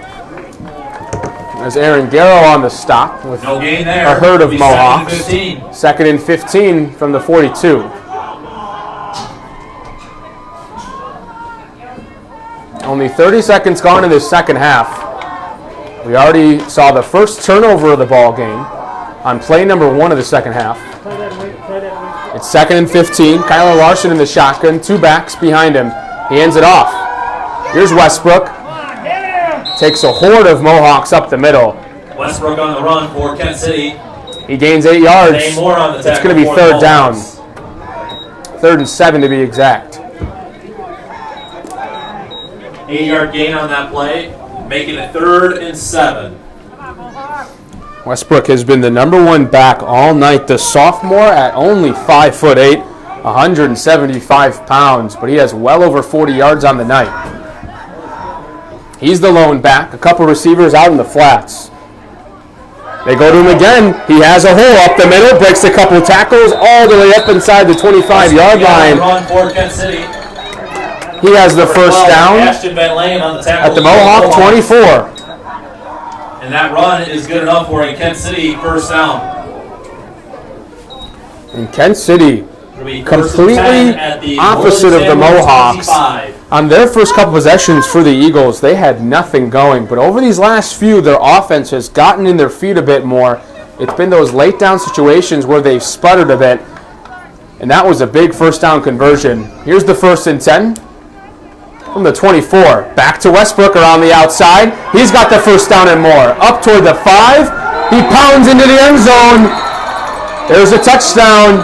There's Aaron Garrow on the stop with no gain there. A herd of Mohawks. Second and 15. Second and 15 from the 42. Only 30 seconds gone in this second half. We already saw the first turnover of the ball game on play number 1 of the second half. It's second and 15. Kyler Larson in the shotgun. 2 backs behind him. He hands it off. Here's Westbrook. Takes a horde of Mohawks up the middle. Westbrook on the run for Kent City. He gains 8 yards. It's going to be third down. 3rd and 7 to be exact. 8-yard gain on that play, making it 3rd and 7. Westbrook has been the number 1 back all night. The sophomore at only 5'8", 175 pounds, but he has well over 40 yards on the night. He's the lone back. A couple receivers out in the flats. They go to him again. He has a hole up the middle, breaks a couple tackles all the way up inside the 25-yard line. Run for Kent City. He has the first down Ashton Van Langen on the tackle at the Mohawk 24. And that run is good enough for a Kent City first down. And Kent City, completely the opposite of the Mohawks. 25. On their first couple possessions for the Eagles, they had nothing going. But over these last few, their offense has gotten in their feet a bit more. It's been those late down situations where they've sputtered a bit. And that was a big first down conversion. Here's the 1st and 10 from the 24. Back to Westbrook around the outside. He's got the first down and more. Up toward the 5. He pounds into the end zone. There's a touchdown.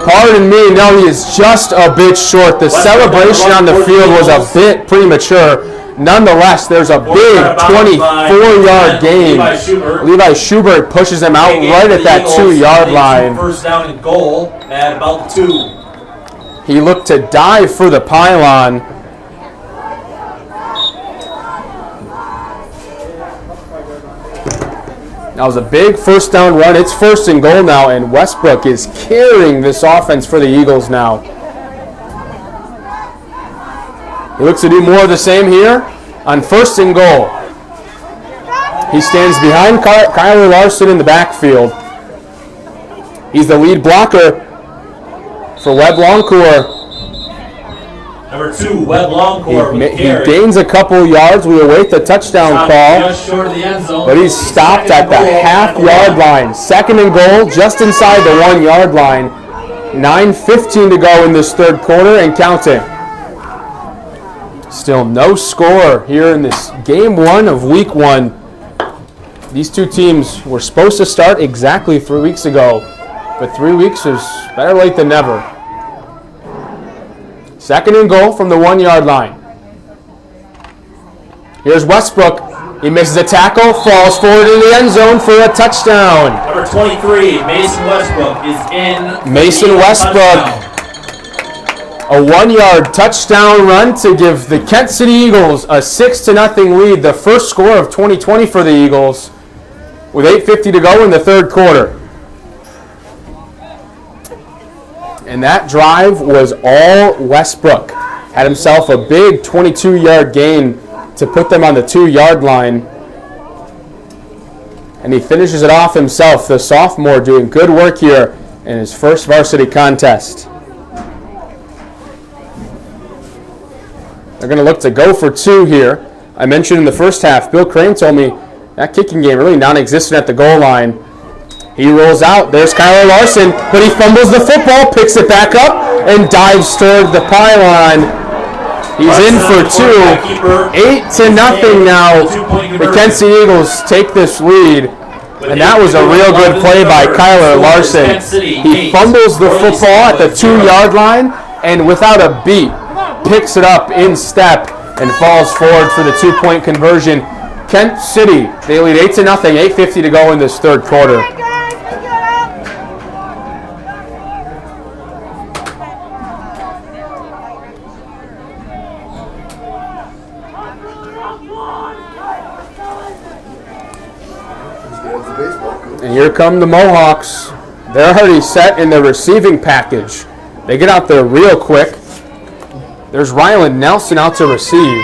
Pardon me, no, he is just a bit short. The celebration on the field was a bit premature. Nonetheless, there's a big 24-yard gain. Levi Schubert pushes him out right at that 2-yard line. First down and goal at about the 2. He looked to dive for the pylon. That was a big first down run. It's 1st and goal now, and Westbrook is carrying this offense for the Eagles now. He looks to do more of the same here on 1st and goal. He stands behind Kyler Larson in the backfield. He's the lead blocker for Webb Longcourt. Number 2, Webb Longcourt. He gains a couple yards. We await the touchdown call. Just short of the end zone. But he's stopped at the half-yard line. 2nd and goal, just inside the 1-yard line. 9:15 to go in this 3rd quarter and counting. Still no score here in this game 1 of week 1. These two teams were supposed to start exactly 3 weeks ago, but 3 weeks is better late than never. 2nd and goal from the 1-yard line. Here's Westbrook. He misses a tackle, falls forward in the end zone for a touchdown. Number 23, Mason Westbrook is in. Mason Westbrook. A 1-yard touchdown run to give the Kent City Eagles a 6-0 lead. The first score of 2020 for the Eagles with 8:50 to go in the 3rd quarter. And that drive was all Westbrook. Had himself a big 22-yard gain to put them on the 2-yard line. And he finishes it off himself, the sophomore doing good work here in his first varsity contest. They're going to look to go for 2 here. I mentioned in the first half, Bill Crane told me that kicking game really non-existent at the goal line. He rolls out. There's Kyler Larson, but he fumbles the football, picks it back up, and dives toward the pylon. He's in for 2. 8-0 now. The Kent City Eagles take this lead. And that was a real good play by Kyler Larson. He fumbles the football at the 2-yard line, and without a beat, picks it up in step and falls forward for the 2-point conversion. Kent City, they lead 8-0, 8:50 to go in this 3rd quarter. And here come the Mohawks. They're already set in the receiving package. They get out there real quick. There's Ryland Nelson out to receive.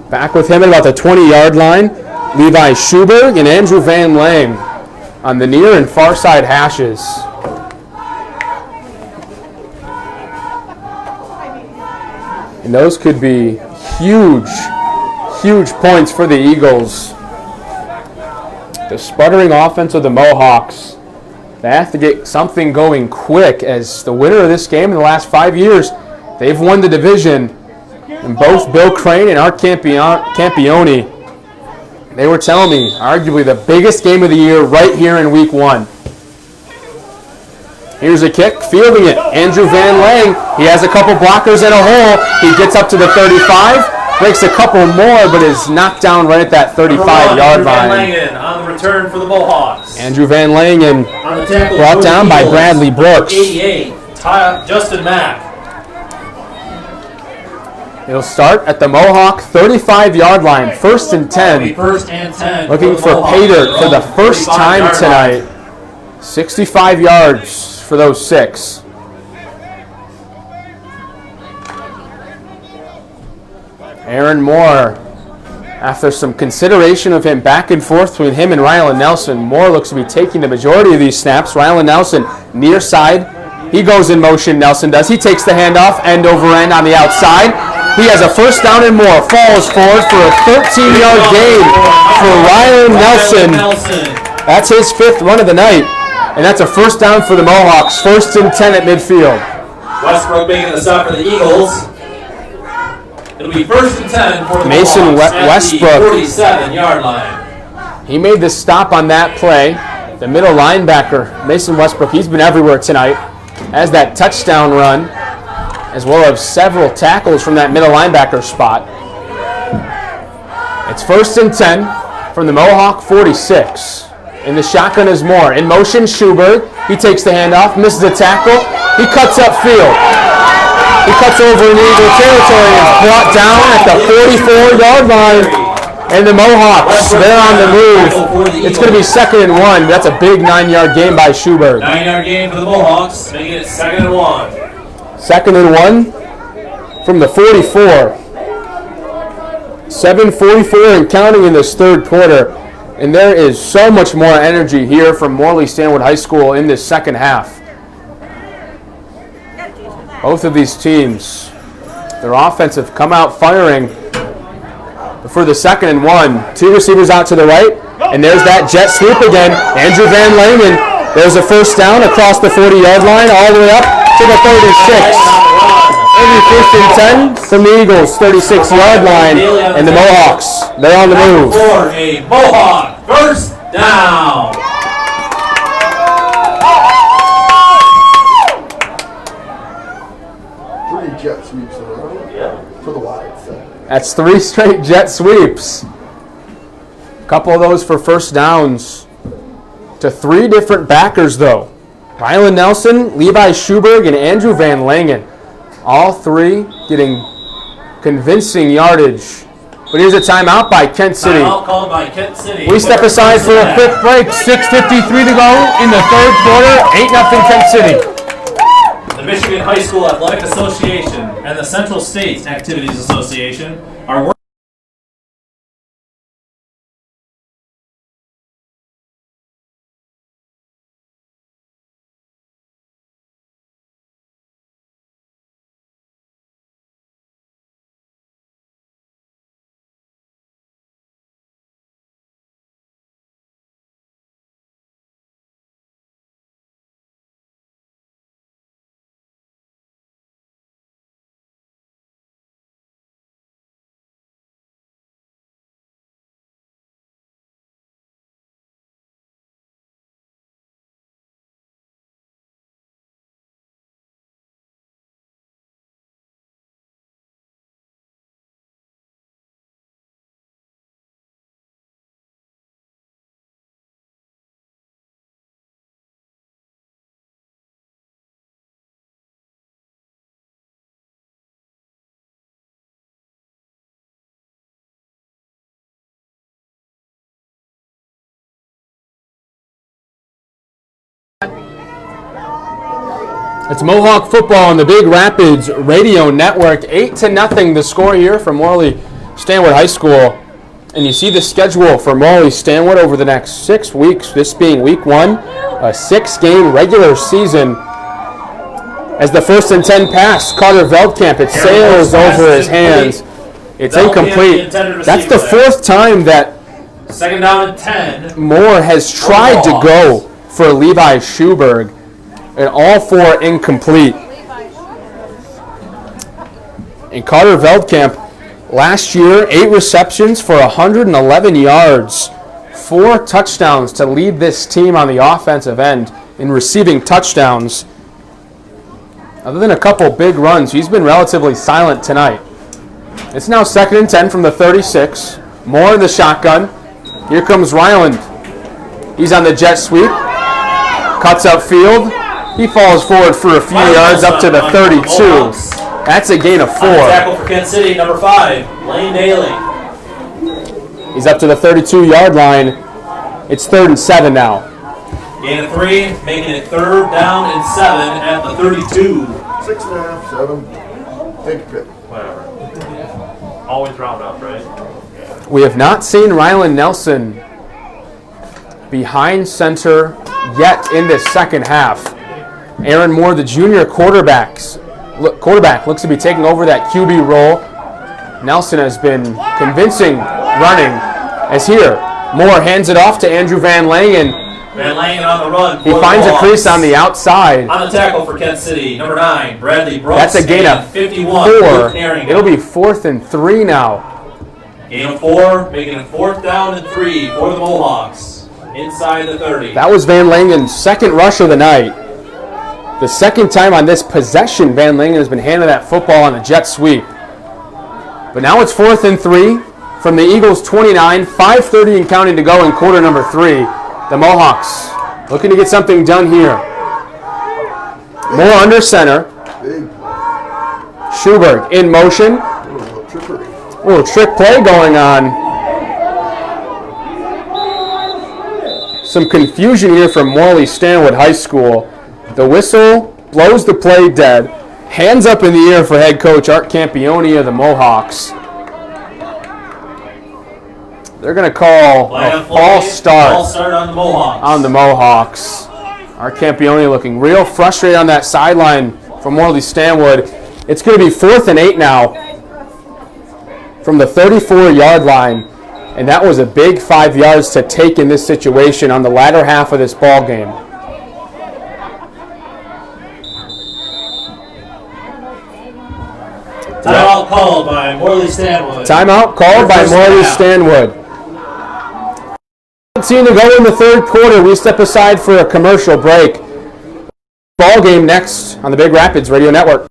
Back with him at about the 20-yard line, Levi Schubert and Andrew Van Lang on the near and far side hashes. And those could be huge, huge points for the Eagles. The sputtering offense of the Mohawks. They have to get something going quick, as the winner of this game in the last 5 years, they've won the division. And both Bill Crane and Art Campione, they were telling me, arguably the biggest game of the year right here in week 1. Here's a kick, fielding it. Andrew Van Lang, he has a couple blockers in a hole. He gets up to the 35, breaks a couple more, but is knocked down right at that 35-yard line. Van Langen on the return for the Mohawks. Andrew Van Langen brought down by Bradley Brooks. 88, Justin Mack. He'll start at the Mohawk 35-yard line, 1st and 10. First and 10. Looking for Pater for the first time tonight. 65 yards for those 6. Aaron Moore, after some consideration of him back and forth between him and Rylan Nelson, Moore looks to be taking the majority of these snaps. Rylan Nelson near side. He goes in motion, Nelson does. He takes the handoff, end over end on the outside. He has a first down and more. Falls forward for a 13-yard gain for Rylan Nelson. That's his 5th run of the night. And that's a first down for the Mohawks. 1st and 10 at midfield. Westbrook making the stop for the Eagles. It'll be 1st and 10 for the Mason Mohawks at Westbrook. the 47-yard line. He made the stop on that play. The middle linebacker, Mason Westbrook, he's been everywhere tonight. Has that touchdown run, as well as several tackles from that middle linebacker spot. It's 1st and 10 from the Mohawk 46. In the shotgun is Moore. In motion, Schuberg. He takes the handoff, misses a tackle. He cuts upfield. He cuts over in Eagle territory and is brought down at the 44-yard line. And the Mohawks, they're on the move. It's going to be 2nd and 1. That's a big 9-yard gain by Schuberg. 9-yard gain for the Mohawks, making it 2nd and 1. 2nd and 1 from the 44. 7:44 and counting in this 3rd quarter. And there is so much more energy here from Morley Stanwood High School in this 2nd half. Both of these teams, their offense have come out firing. For the 2nd and 1, 2 receivers out to the right, and there's that jet sweep again. Andrew Van Langen, there's a first down across the 40-yard line, all the way up to the 36. Every 1st and 10 from the Eagles, 36-yard line, and the Mohawks, they're on the move. For a Mohawk first down. Jet sweeps in a row for the wide side. That's 3 straight jet sweeps. A couple of those for first downs to 3 different backers, though. Rylan Nelson, Levi Schuberg, and Andrew Van Langen. All 3 getting convincing yardage. But here's a timeout by Kent City. Timeout called by Kent City. We step aside for a quick break. 6:53 to go in the 3rd quarter. 8-0 Kent City. The Michigan High School Athletic Association and the Central States Activities Association are working. It's Mohawk football on the Big Rapids Radio Network. 8-0 the score here from Morley Stanwood High School. And you see the schedule for Morley Stanwood over the next 6 weeks, this being week 1, a 6-game regular season. As the 1st and 10 pass, Carter Veldkamp, it sails over his hands. It's incomplete. That's the 4th time that 2nd down and 10. Moore has tried to go for Levi Schuberg, and all 4 incomplete. And Carter Veldkamp, last year, 8 receptions for 111 yards, 4 touchdowns to lead this team on the offensive end in receiving touchdowns. Other than a couple big runs, he's been relatively silent tonight. It's now 2nd and 10 from the 36. Moore in the shotgun. Here comes Ryland. He's on the jet sweep. Cuts upfield. He falls forward for a few yards up to the 32. That's a gain of 4. On the tackle for Kent City, number 5, Lane Daly. He's up to the 32-yard line. It's 3rd and 7 now. Gain of 3, making it 3rd down and 7 at the 32. 6.5, 7. Take a pick. Whatever. Always round up, right? We have not seen Rylan Nelson behind center yet in this second half. Aaron Moore, the junior quarterback, looks to be taking over that QB role. Nelson has been convincing running as here. Moore hands it off to Andrew Van Langen. Van Langen on the run. He finds a crease on the outside. On the tackle for Kent City, number 9, Bradley Brooks. That's a gain of 51. 4. It'll be 4th and 3 now. Gain of 4, making it 4th down and 3 for the Mohawks. Inside the 30. That was Van Langen's second rush of the night. The second time on this possession, Van Langen has been handed that football on a jet sweep. But now it's 4th and 3 from the Eagles 29, 5:30 and counting to go in quarter number 3. The Mohawks looking to get something done here. Moore under center. Schuberg in motion. A little trick play going on. Some confusion here from Morley Stanwood High School. The whistle blows the play dead. Hands up in the air for head coach Art Campione of the Mohawks. They're going to call a false start. False start on the Mohawks. On the Mohawks. Art Campione looking real frustrated on that sideline for Morley Stanwood. It's going to be 4th and 8 now from the 34-yard line. And that was a big 5 yards to take in this situation on the latter half of this ball game. Timeout called by Morley Stanwood. Timeout called by Morley Stanwood. 17 to go in the 3rd quarter. We step aside for a commercial break. Ball game next on the Big Rapids Radio Network.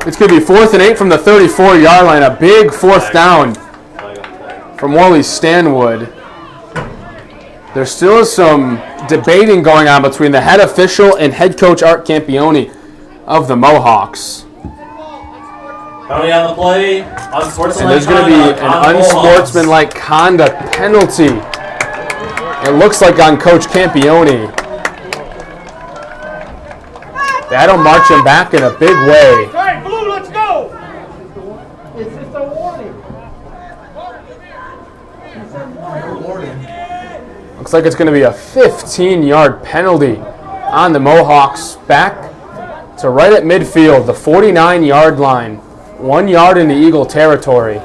It's going to be 4th and 8 from the 34-yard line. A big 4th down from Morley Stanwood. There still is some debating going on between the head official and head coach Art Campione of the Mohawks. Penalty on the play. And there's going to be an unsportsmanlike conduct penalty. It looks like on Coach Campione. That'll march him back in a big way. Hey, Blue, let's go! It's just a warning. Looks like it's going to be a 15-yard penalty on the Mohawks. Back to right at midfield, the 49-yard line. 1 yard into Eagle territory.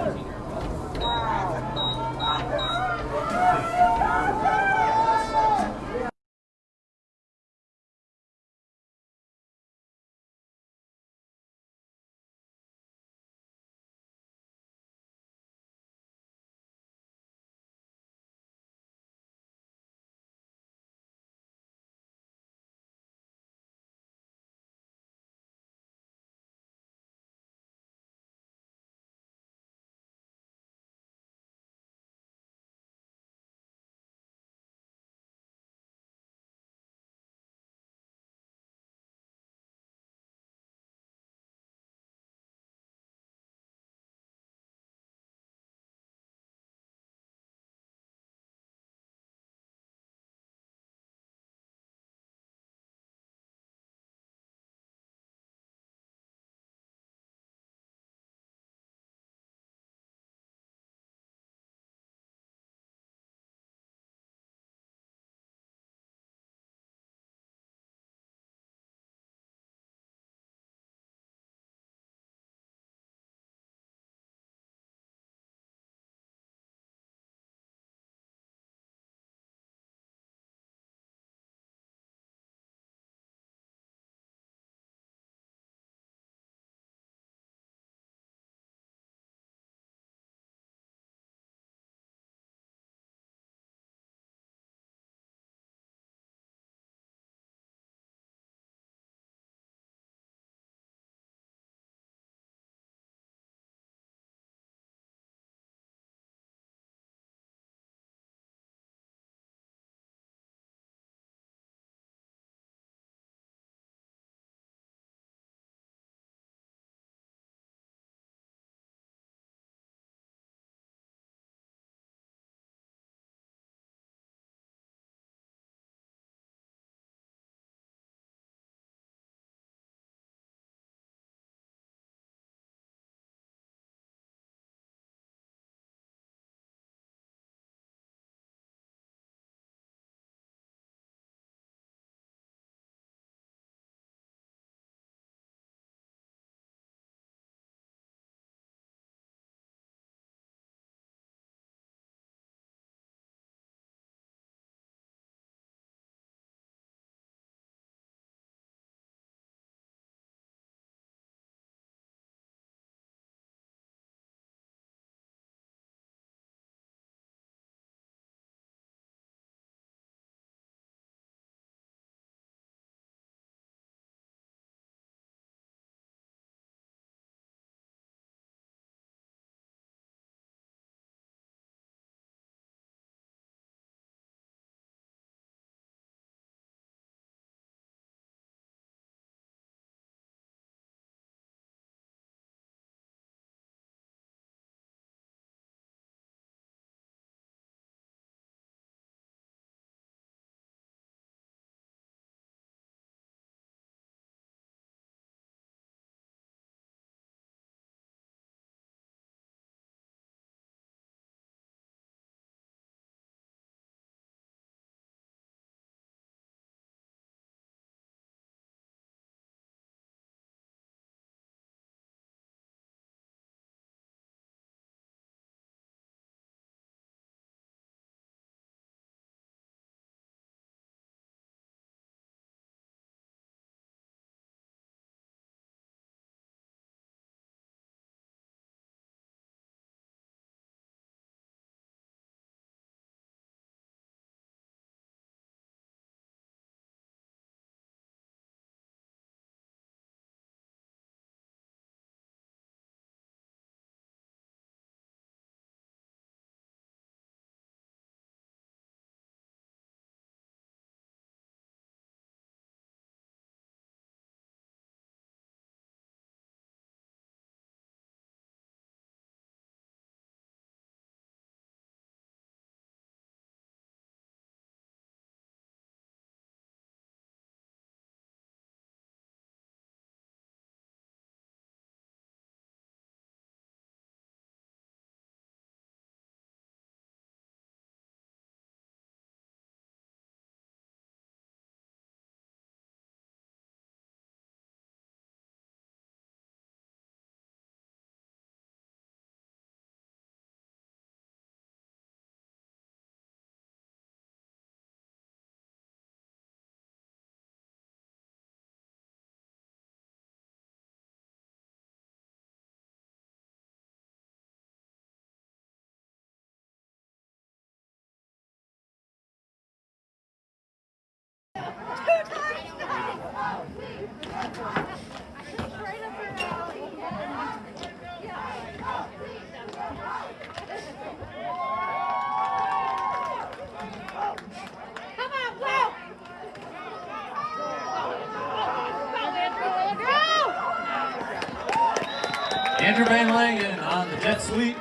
Andrew Van Langen on the jet sweep.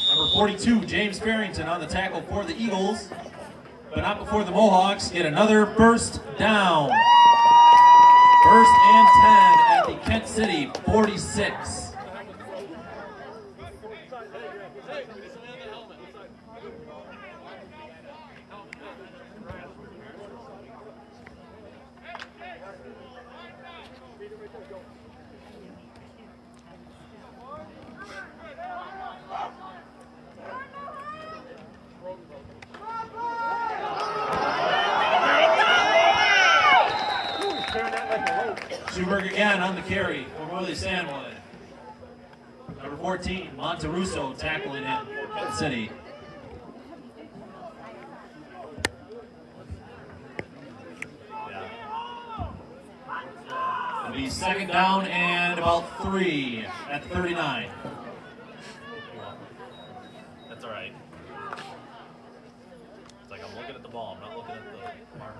Number 42, James Farrington on the tackle for the Eagles. But not before the Mohawks get another first down. First and 10 at the Kent City 46. Schuberg again on the carry for Morley Stanwood. Number 14, Monterusso tackling in for Kent City. It'll be second down and about 3 at the 39. That's all right. It's like I'm looking at the ball, I'm not looking at the marker.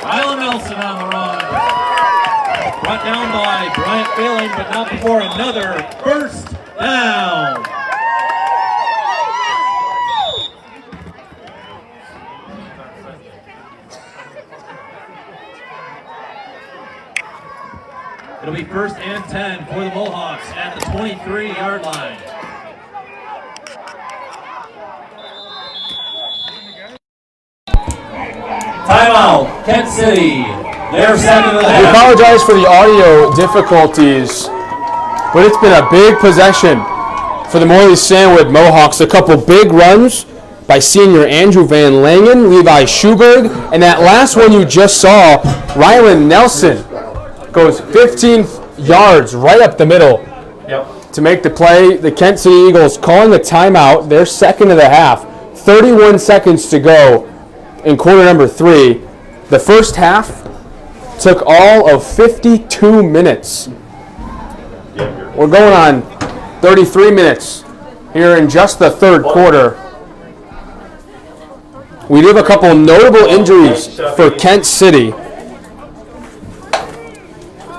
Rylan Nelson on the run. Brought down by Bryant Failing, but not before another first down. It'll be first and 10 for the Mohawks at the 23-yard line. Timeout, Kent City. They're second of the half. We apologize for the audio difficulties, but it's been a big possession for the Morley Stanwood Mohawks. A couple big runs by senior Andrew Van Langen, Levi Schuberg, and that last one you just saw, Rylan Nelson, goes 15 yards right up the middle to make the play. The Kent City Eagles calling a timeout. They're second of the half. 31 seconds to go in quarter number 3. The first half took all of 52 minutes. We're going on 33 minutes here in just the third quarter. We do have a couple notable injuries for Kent City.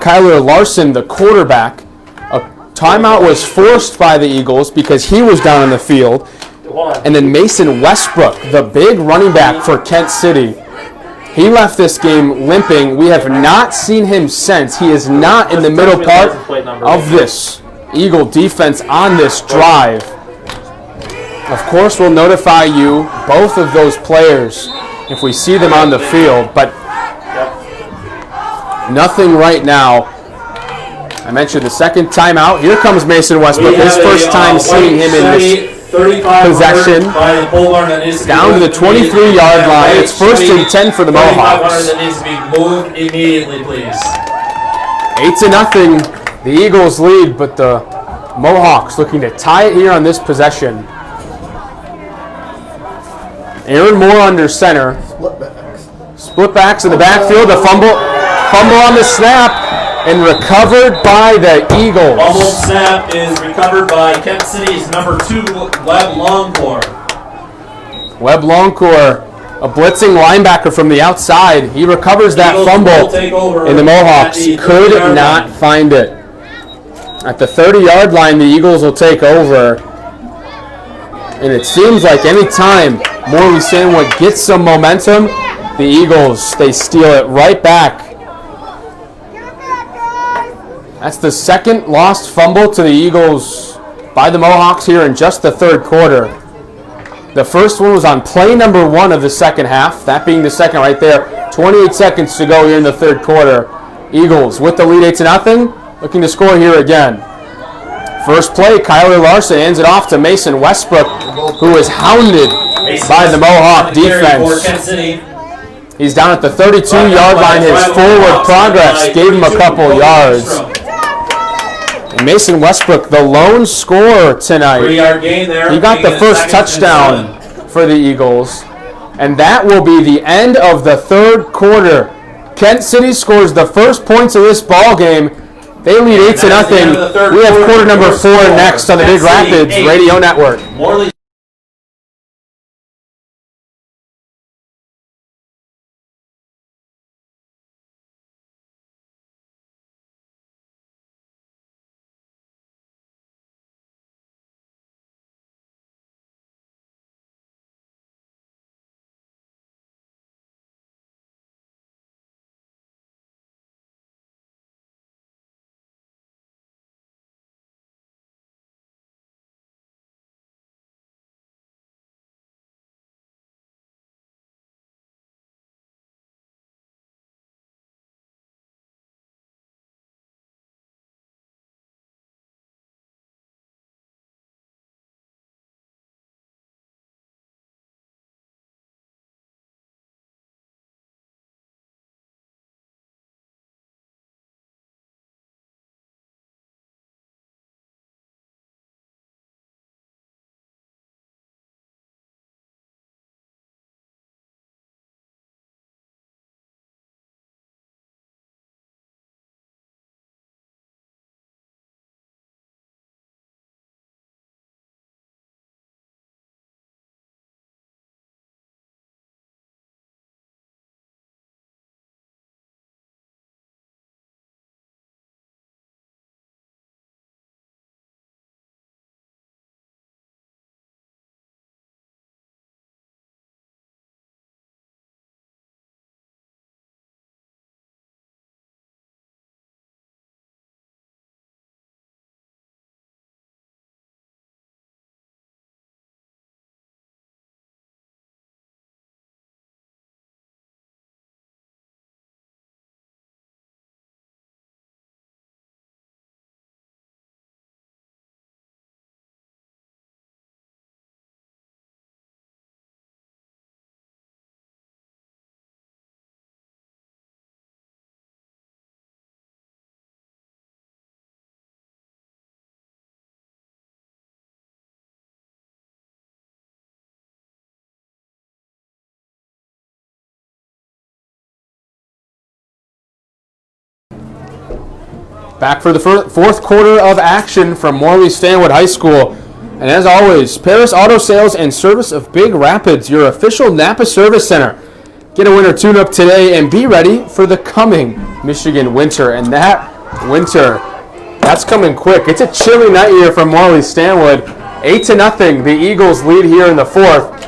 Kyler Larson, the quarterback, a timeout was forced by the Eagles because he was down on the field. And then Mason Westbrook, the big running back for Kent City, he left this game limping. We have not seen him since. He is not in the middle part of this Eagle defense on this drive. Of course, we'll notify you, both of those players, if we see them on the field, but nothing right now. I mentioned the second timeout. Here comes Mason Westbrook, his first time seeing him in this possession. Down to the 23-yard line. It's first and 10 for the Mohawks. That needs to be moved immediately, please. 8-0. The Eagles lead, but the Mohawks looking to tie it here on this possession. Aaron Moore under center. Split backs in the backfield. The fumble on the snap and recovered by the Eagles. Fumble snap is recovered by Kent City's number 2, Webb Longcore. Webb Longcore, a blitzing linebacker from the outside. He recovers that fumble, and the Mohawks could not find it. At the 30-yard line, the Eagles will take over. And it seems like any time Morley Stanwood gets some momentum, the Eagles, they steal it right back. That's the second lost fumble to the Eagles by the Mohawks here in just the third quarter. The first one was on play number 1 of the second half, that being the second right there. 28 seconds to go here in the third quarter. Eagles with the lead 8-0, looking to score here again. First play, Kyler Larson hands it off to Mason Westbrook, who is hounded by the Mohawk defense. He's down at the 32-yard line. His forward progress gave him a couple yards. And Mason Westbrook, the lone scorer tonight. 3-yard gain there. He got the first touchdown for the Eagles. And that will be the end of the third quarter. Kent City scores the first points of this ball game. They lead 8-0. We have quarter number 4 next on the Big Rapids Radio Network. Morley. Back for the fourth quarter of action from Morley Stanwood High School. And as always, Paris Auto Sales and Service of Big Rapids, your official Napa Service Center. Get a winter tune-up today and be ready for the coming Michigan winter. And that winter, that's coming quick. It's a chilly night here from Morley Stanwood. 8-0, the Eagles lead here in the fourth.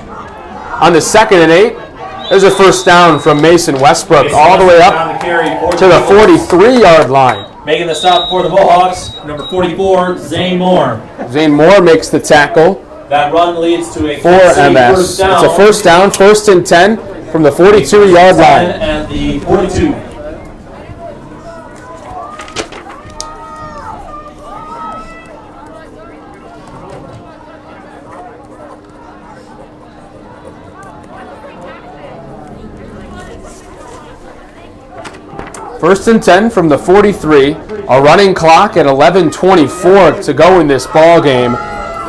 On the 2nd and 8, there's a first down from Mason Westbrook all the way up to the 43-yard line. Making the stop for the Mohawks, number 44, Zane Moore. Zane Moore makes the tackle. That run leads to a for MS. It's a first down, 1st and 10 from the 42-yard line. And the 42. First and 10 from the 43. A running clock at 11:24 to go in this ball game.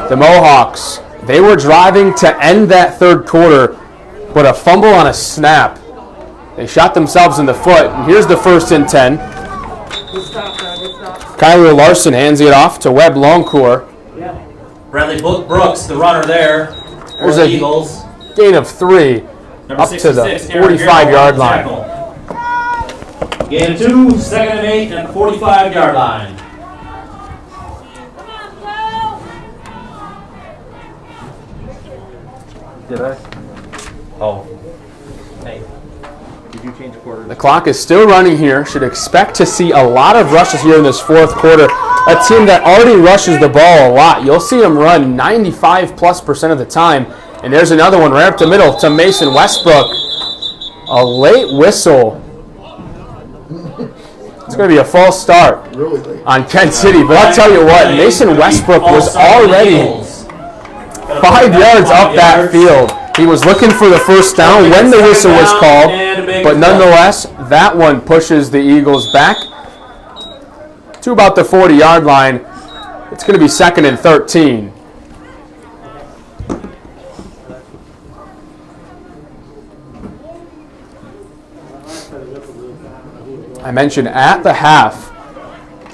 The Mohawks, they were driving to end that third quarter, but a fumble on a snap. They shot themselves in the foot. And here's the 1st and 10. Kyler Larson hands it off to Webb Longcourt. Bradley Brooks, the runner there. There's a Eagles. Gain of 3 up to the 45-yard line. Gain of 2, 2nd and 8, and 45-yard line. Did I? Oh. Hey. Did you change quarters? The clock is still running here. Should expect to see a lot of rushes here in this fourth quarter. A team that already rushes the ball a lot. You'll see them run 95+% of the time. And there's another one right up the middle to Mason Westbrook. A late whistle. It's going to be a false start on Kent City. But I'll tell you what, Mason Westbrook was already 5 yards up that field. He was looking for the first down when the whistle was called. But nonetheless, that one pushes the Eagles back to about the 40-yard line. It's going to be 2nd and 13. I mentioned at the half,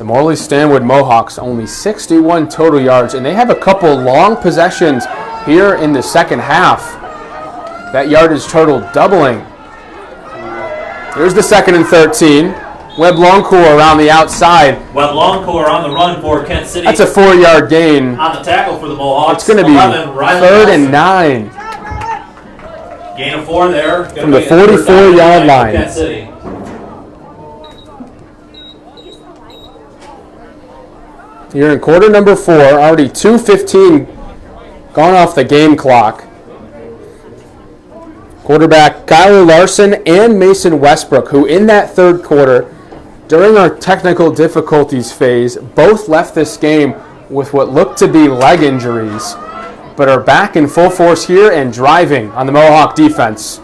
The Morley Stanwood Mohawks only 61 total yards, and they have a couple long possessions here in the second half. That yardage total doubling. Here's the 2nd and 13. Webb Longcourt around the outside. Webb Longcourt on the run for Kent City. That's a 4-yard gain. On the tackle for the Mohawks. It's going to be 3rd and 9. Gain of 4 there. From the 44-yard line. Kent City. Here in quarter number 4, already 2:15 gone off the game clock. Quarterback Kyler Larson and Mason Westbrook, who in that 3rd quarter, during our technical difficulties phase, both left this game with what looked to be leg injuries, but are back in full force here and driving on the Mohawk defense.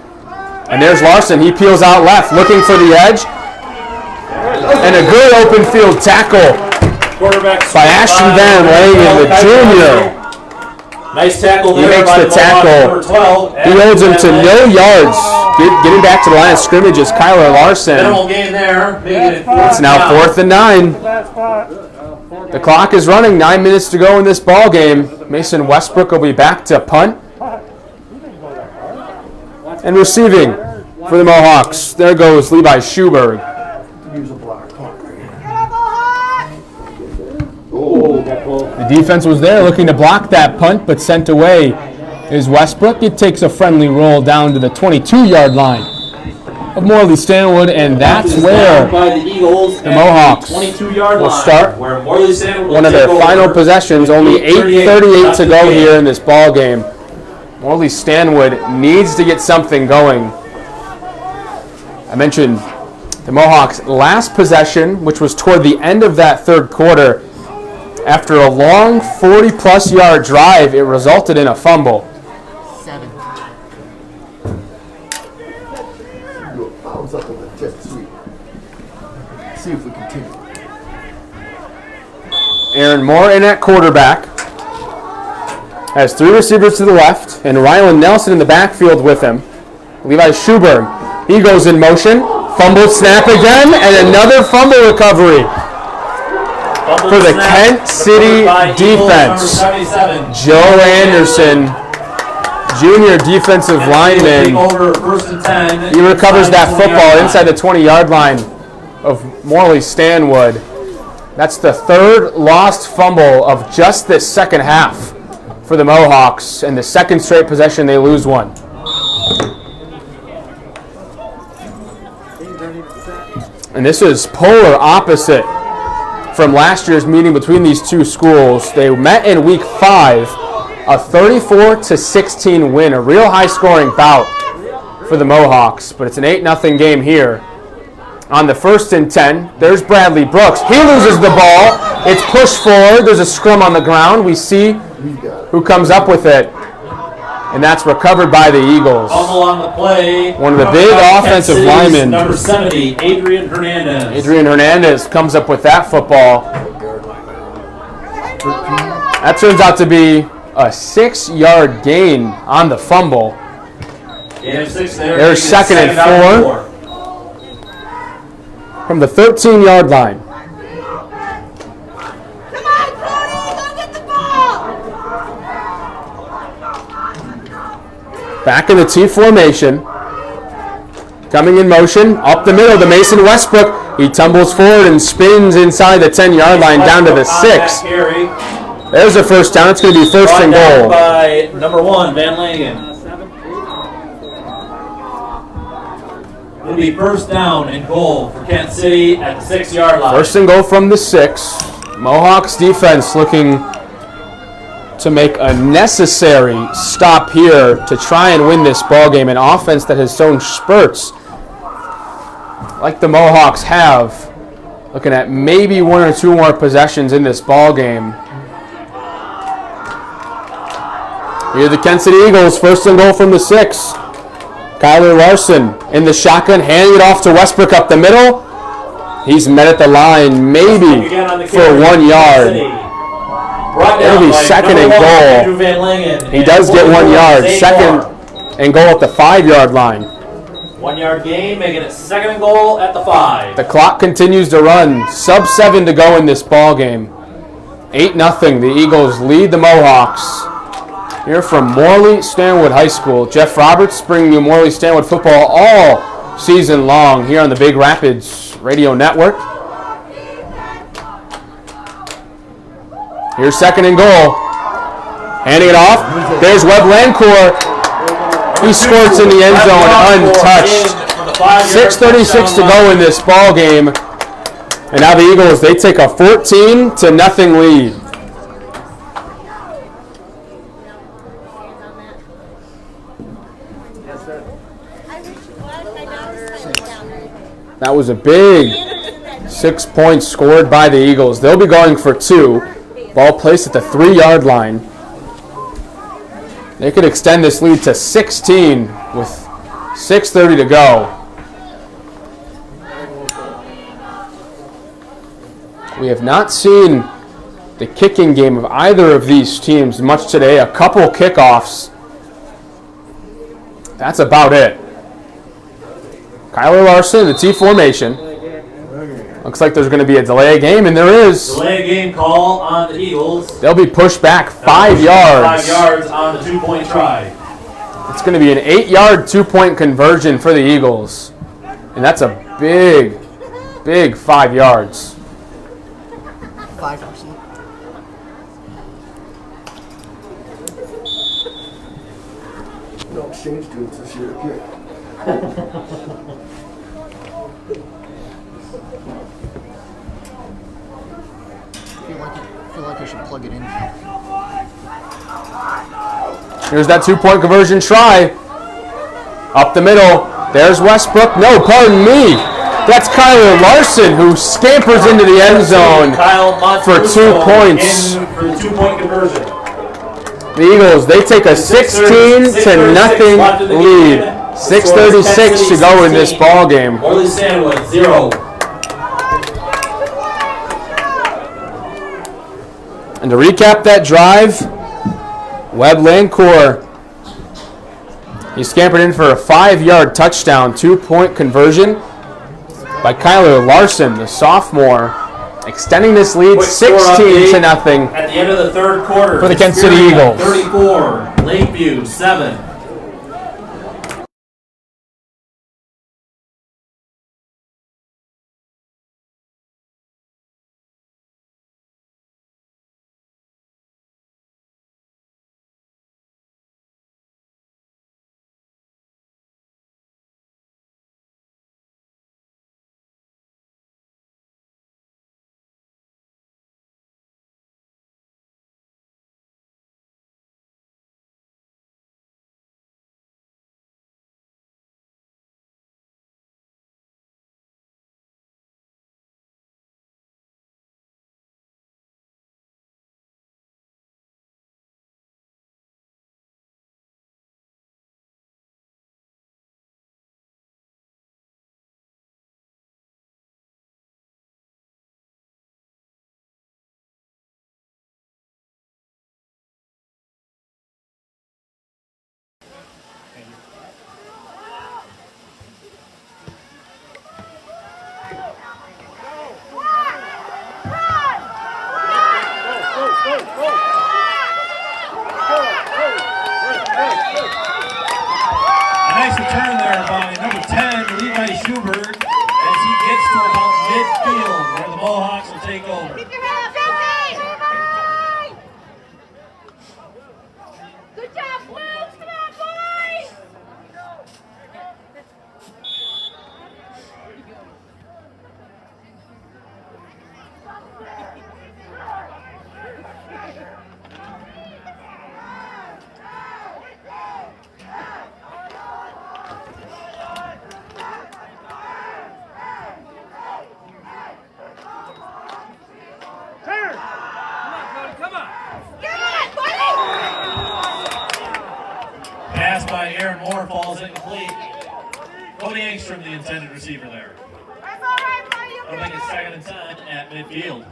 And there's Larson. He peels out left, looking for the edge. And a good open field tackle by Ashton Van Langen, the junior. Nice tackle there. He makes the tackle. He holds him to no yards. Getting back to the line of scrimmage is Kyler Larson. Minimal gain there. It's now 4th and 9. The clock is running. 9 minutes to go in this ball game. Mason Westbrook will be back to punt. And receiving for the Mohawks. There goes Levi Schuberg. The defense was there looking to block that punt, but sent away is Westbrook. It takes a friendly roll down to the 22-yard line of Morley Stanwood, and that's where the Mohawks will start one of their final possessions. Only 8:38 to go here in this ball game. Morley Stanwood needs to get something going. I mentioned the Mohawks' last possession, which was toward the end of that 3rd quarter. After a long 40-plus yard drive, it resulted in a fumble. 7. Thumbs up on the jet sweep. See if we continue. Aaron Moore in at quarterback. Has 3 receivers to the left, and Rylan Nelson in the backfield with him. Levi Schuberg, he goes in motion. Fumbled snap again, and another fumble recovery. For the Kent City defense, Joe Anderson, junior defensive lineman, he recovers that football inside the 20-yard line of Morley Stanwood. That's the 3rd lost fumble of just this second half for the Mohawks, and the 2nd straight possession they lose one. And this is polar opposite from last year's meeting between these two schools. They met in week 5, a 34-16 win, a real high-scoring bout for the Mohawks, but it's an 8-0 game here. On the 1st and 10, there's Bradley Brooks. He loses the ball. It's pushed forward. There's a scrum on the ground. We see who comes up with it, and that's recovered by the Eagles. Along the play, one of the big offensive linemen, number 70, Adrian Hernandez. Adrian Hernandez comes up with that football. That turns out to be a 6-yard gain on the fumble. There's 2nd and 4 from the 13-yard line. Back in the T formation. Coming in motion, up the middle to Mason Westbrook. He tumbles forward and spins inside the 10-yard line down to the 6. There's a first down. It's going to be 1st and goal. By number 1, Van Langen. It'll be 1st down and goal for Kent City at the 6-yard line. 1st and goal from the 6. Mohawks defense looking to make a necessary stop here to try and win this ball game. An offense that has shown spurts like the Mohawks have. Looking at maybe 1 or 2 more possessions in this ball game. Here are the Kent City Eagles, 1st and goal from the 6. Kyler Larson in the shotgun, handing it off to Westbrook up the middle. He's met at the line maybe for 1 yard. It'll be 2nd and goal. He does get 1 yard. 2nd and goal at the 5-yard line. 1 yard gain, making it 2nd and goal at the 5. The clock continues to run. Sub 7 to go in this ball game. 8-0. The Eagles lead the Mohawks. Here from Morley Stanwood High School. Jeff Roberts bringing you Morley Stanwood football all season long here on the Big Rapids Radio Network. Here's 2nd and goal. Handing it off. There's Webb Lancourt. He squirts in the end zone untouched. 6:36 to go in this ball game. And now the Eagles, they take a 14-0 lead. That was a big 6 points scored by the Eagles. They'll be going for 2. Ball placed at the 3-yard line. They could extend this lead to 16 with 6:30 to go. We have not seen the kicking game of either of these teams much today. A couple kickoffs. That's about it. Kyler Larson, the T formation. Looks like there's going to be a delay game, and there is. Delay game call on the Eagles. They'll be pushed back 5 yards. 5 yards on the 2-point try. It's going to be an 8-yard 2-point conversion for the Eagles. And that's a big, big 5 yards. 5%. No exchange students this year to kick. I feel like I should plug it in. Here's that 2-point conversion try. Up the middle. There's Westbrook. No, pardon me. That's Kyler Larson who scampers into the end zone for 2 points. For the 2-point conversion. The Eagles, they take a 16-0 lead. 6:36 to go in this ball game. Morley Stanwood, 0. And to recap that drive, Webb Lancourt, he scampered in for a 5-yard touchdown, 2-point conversion by Kyler Larson, the sophomore, extending this lead 16-0 at the end of the 3rd quarter for the Kent City Eagles. 34, Lakeview 7. Nice return there by number 10, Levi Schubert, as he gets to about midfield, where the Mohawks will take over. Keep your hands up, good job, Luke. Come on, boys. Pass by Aaron Moore falls incomplete. Cody Engstrom, the intended receiver there. That'll make it 2nd and 10 at midfield.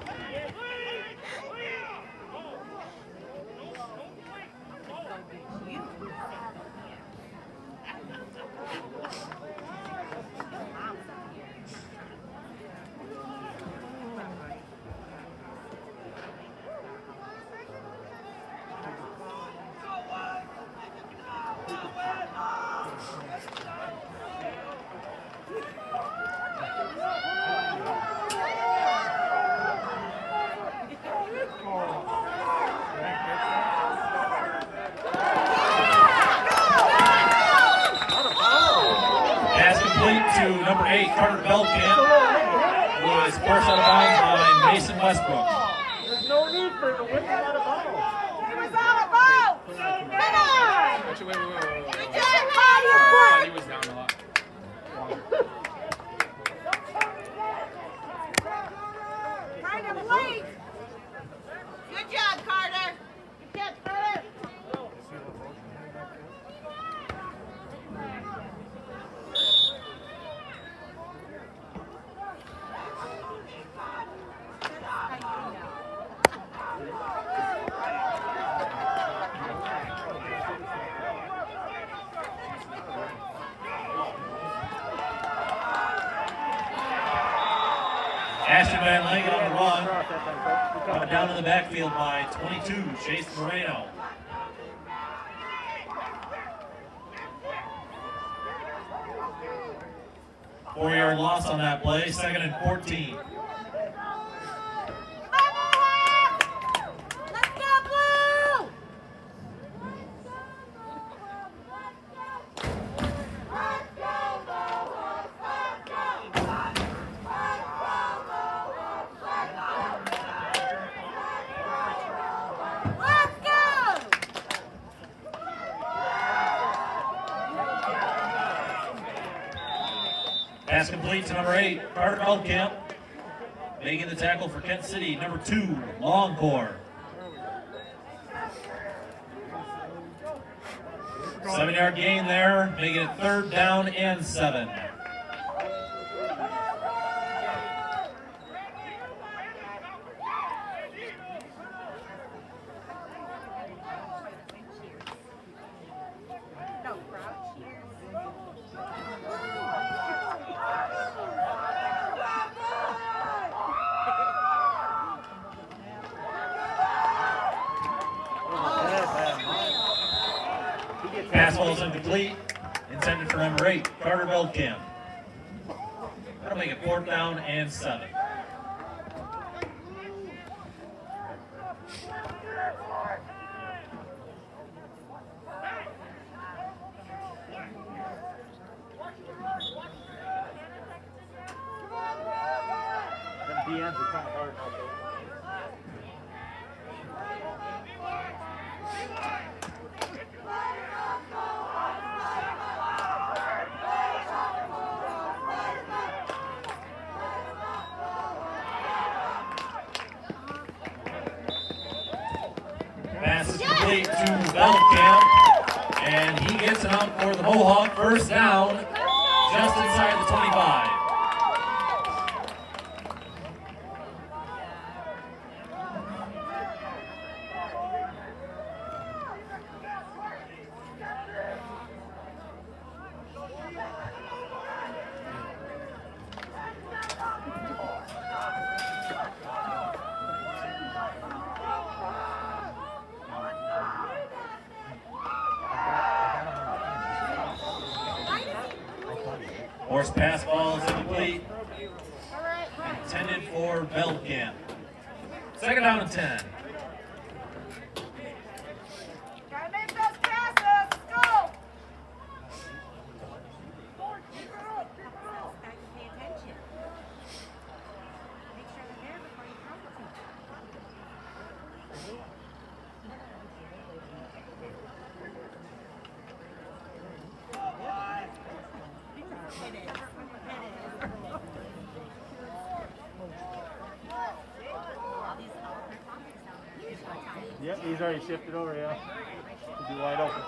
to number 8, Carter Belkamp, who is forced out of bounds by Mason Westbrook. There's no need for it to whip him out of bounds. He was out of bounds. Come on. Actually, wait. Good job, Carter. He was down a lot. Trying to bleed. Good job, Carter. Good job, Carter. Ashton Van Langen on the run. Coming down in the backfield by 22, Chase Moreno. Four-yard loss on that play, 2nd and 14. Let's go, Blue. Let's go. Pass complete to number 8, Carter Belkamp. Making the tackle for Kent City, number 2, Longcore. 7-yard gain there, making it 3rd down and 7. Pass falls incomplete, intended for number 8, Carter Belkamp. That'll make it 4th down and 7. Them DNs are kind of hard out there. Pass is complete to Belkamp, and he gets it out for the Mohawk. 1st down, just inside the 25. Horse pass ball is incomplete. Intended for Belkamp. 2nd down and 10. Gotta make those passes. Let's go. Pay attention. Make sure they're there before you throw the Yep, he's already shifted over, yeah. He'll be wide open.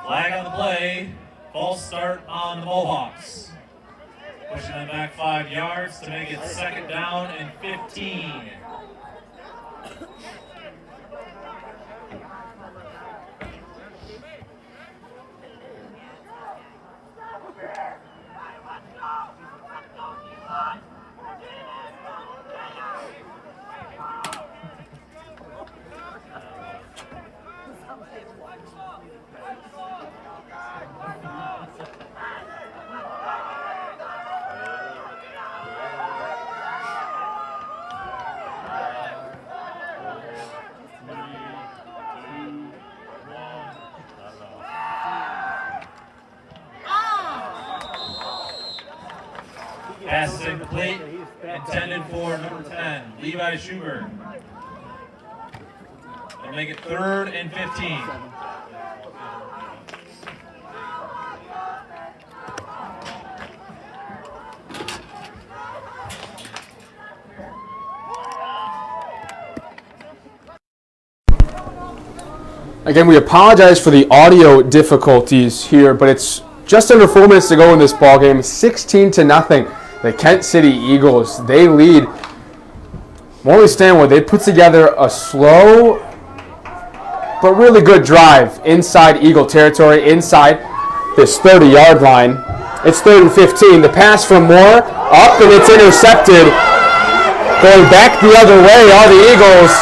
Flag on the play. False start on the Mohawks. Pushing them back 5 yards to make it 2nd down and 15. Pass is incomplete. Intended for number 10, Levi Schubert. They'll make it 3rd and 15. Again, we apologize for the audio difficulties here, but it's just under 4 minutes to go in this ball game. 16-0. The Kent City Eagles, they lead. Morley Stanwood, they put together a slow but really good drive inside Eagle territory, inside this 30-yard line. It's 3rd and 15. The pass from Moore, up, and it's intercepted. Going back the other way are the Eagles.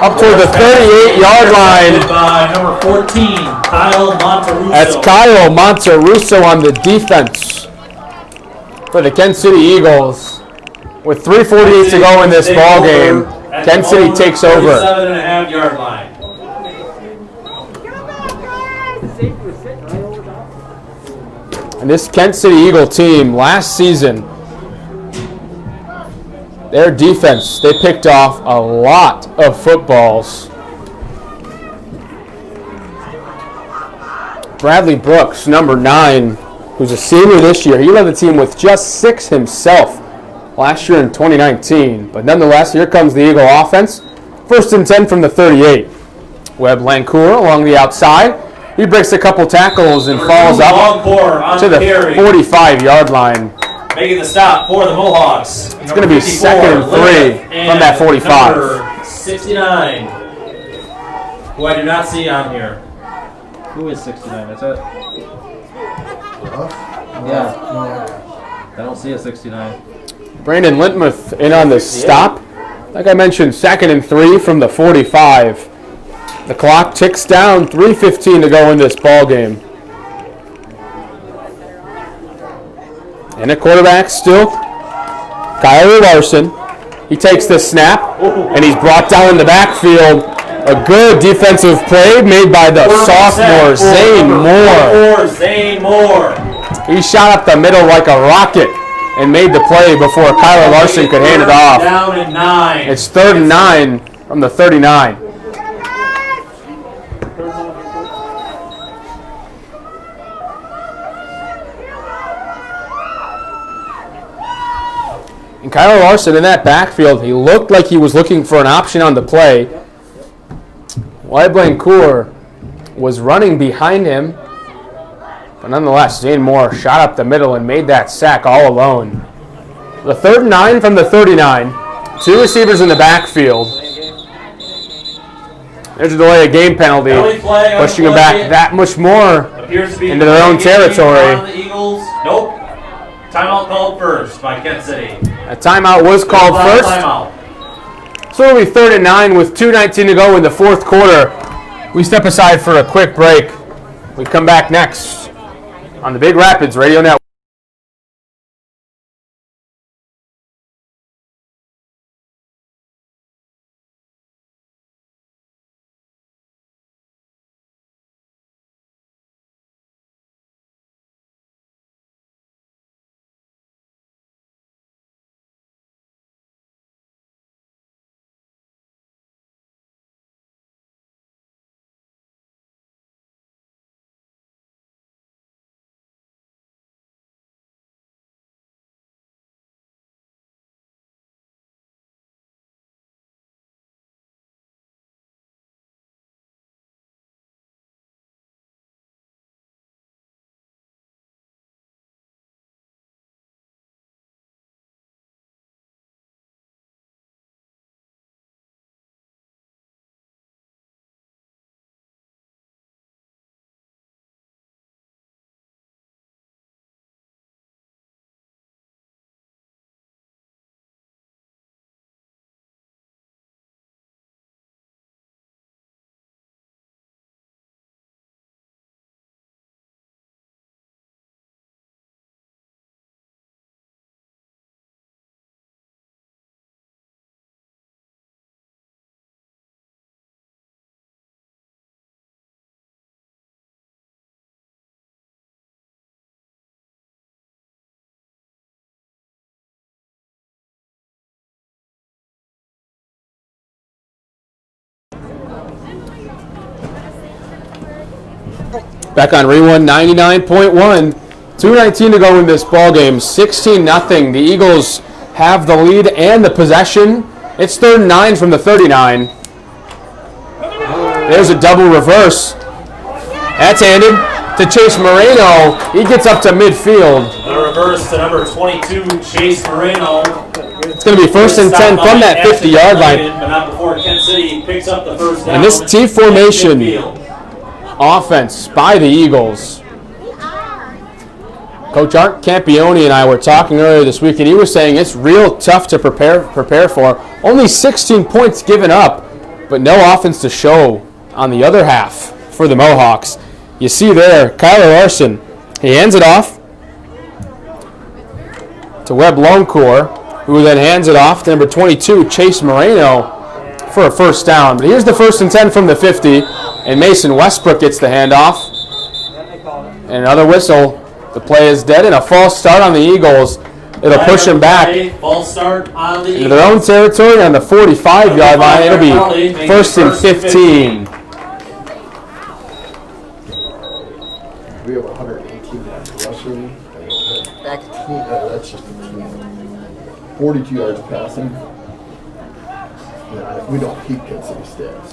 Up toward the 38-yard line. By number 14, Kyle Monterusso. That's Kyle Monterusso on the defense for the Kent City Eagles. With 3:48 to go in this ball game, Kent City takes over. 7.5-yard line. And this Kent City Eagle team last season, their defense, they picked off a lot of footballs. Bradley Brooks, number 9, who's a senior this year, he led the team with just 6 himself last year in 2019. But nonetheless, here comes the Eagle offense. 1st and 10 from the 38. Webb Lancour along the outside. He breaks a couple tackles and falls up to the 45-yard line. Making the stop for the Mohawks. It's going to be 2nd and 3 from that 45. Number 69, who I do not see on here. Who is 69? Is that? Yeah. I don't see a 69. Brandon Lintmuth in on the stop. Like I mentioned, 2nd and 3 from the 45. The clock ticks down, 3:15 to go in this ball game. And the quarterback still, Kyler Larson. He takes the snap, and he's brought down in the backfield. A good defensive play made by the sophomore, Zane Moore. He shot up the middle like a rocket and made the play before Kyler Larson could hand it off. Down at 9. It's 3rd and 9 from the 39. And Kyler Larson in that backfield, he looked like he was looking for an option on the play. Webb Lancour was running behind him. But nonetheless, Zane Moore shot up the middle and made that sack all alone. The 3rd and 9 from the 39. 2 receivers in the backfield. There's a delay of game penalty, pushing them back that much more into their own territory. The Eagles. Nope. Timeout called first by Kent City. A timeout was called first. Timeout. So it'll be 3rd and 9 with 2:19 to go in the 4th quarter. We step aside for a quick break. We come back next on the Big Rapids Radio Network. Back on Rewind 99.1. 2:19 to go in this ball game. 16-0. The Eagles have the lead and the possession. It's 3rd and 9 from the 39. There's a double reverse. That's handed to Chase Moreno. He gets up to midfield. The reverse to number 22, Chase Moreno. It's going to be 1st and 10 from that 50-yard line. But not before Kent City picks up the first down. And this T formation offense by the Eagles. Coach Art Campione and I were talking earlier this week, and he was saying it's real tough to prepare for. Only 16 points given up, but no offense to show on the other half for the Mohawks. You see there, Kyler Larson, he hands it off to Webb Loncourt, who then hands it off to number 22, Chase Moreno, for a first down. But here's the 1st and 10 from the 50, and Mason Westbrook gets the handoff. And another whistle. The play is dead, and a false start on the Eagles. It'll push them back False start on the into their own territory on the 45-yard line. It'll be 1st and 15. We have 118 yards rushing. Back team, that's just a team. 42 yards passing. Yeah, we don't keep Kent City stats.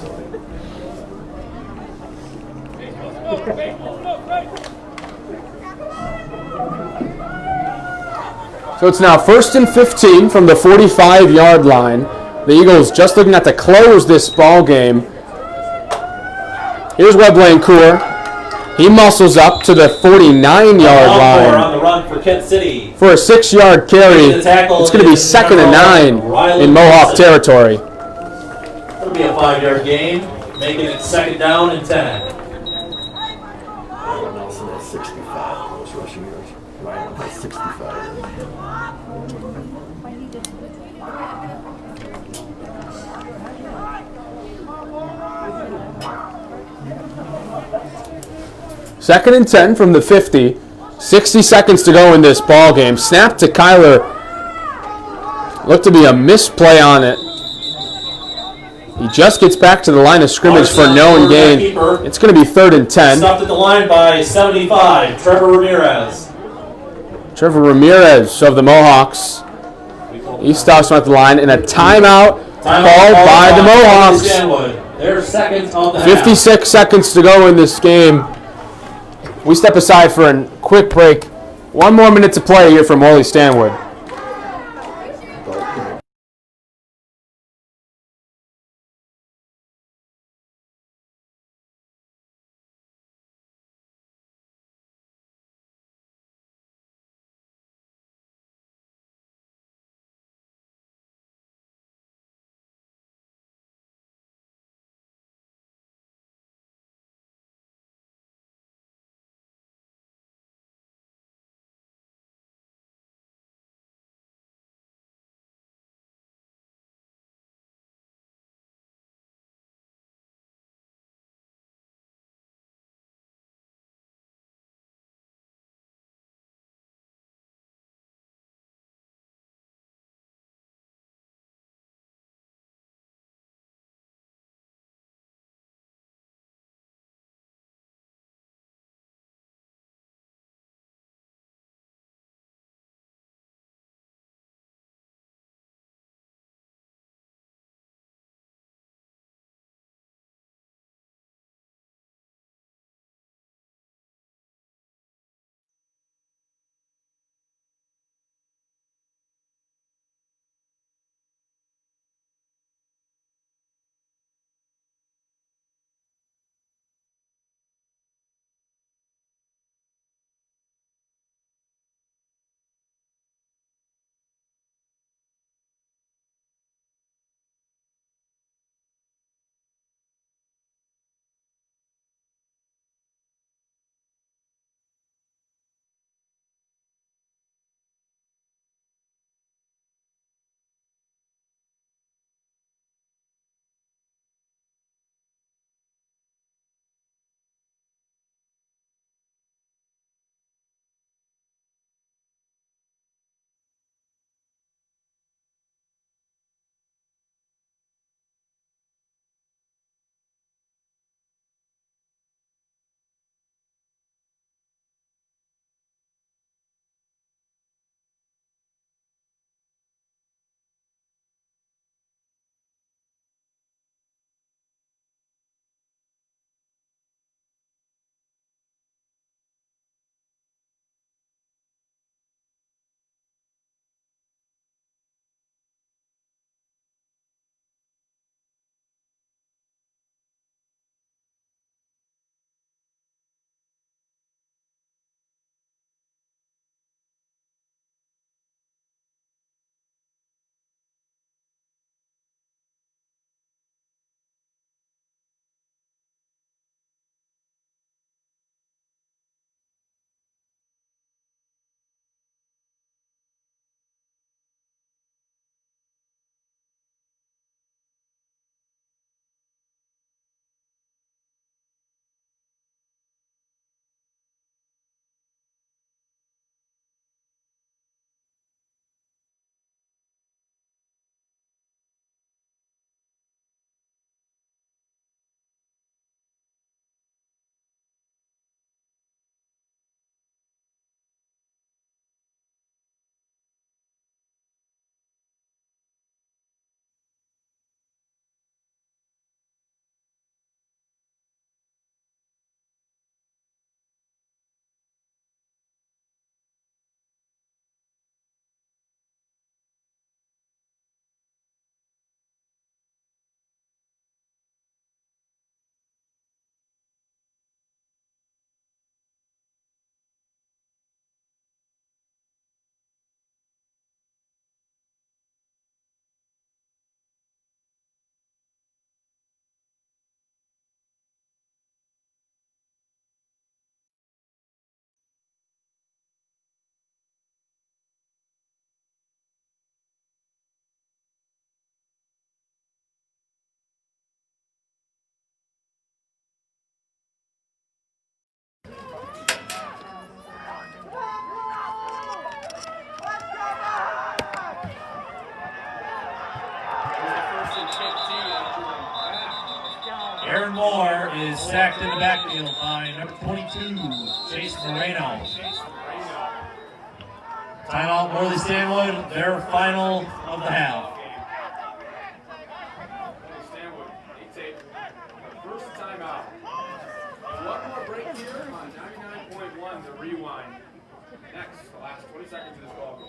So it's now 1st and 15 from the 45-yard line. The Eagles just looking at to close this ball game. Here's Webb Lancourt. He muscles up to the 49-yard line on the run for Kent City. For a 6-yard carry. It's going to be 2nd and 9 in Mohawk territory. It'll be a 5-yard gain, making it 2nd down and 10. Nelson has 65. Most rushing yards. Ryan has 65. Second and 10 from the 50. 60 seconds to go in this ball game. Snap to Kyler. Looked to be a misplay on it. He just gets back to the line of scrimmage for no gain. It's going to be 3rd and 10. Stopped at the line by 75, Trevor Ramirez. Trevor Ramirez of the Mohawks. He stops him at the line, and a timeout called by the Mohawks. They're second on the 56 seconds to go in this game. We step aside for a quick break. 1 more minute to play here from Morley Stanwood. Aaron Moore is sacked in the backfield by number 22, Chase Moreno. Timeout, Morley Stanwood, their final of the half. Stanwood, they take the first timeout. One more break here on 99.1, the rewind. Next, the last 20 seconds of this ball game.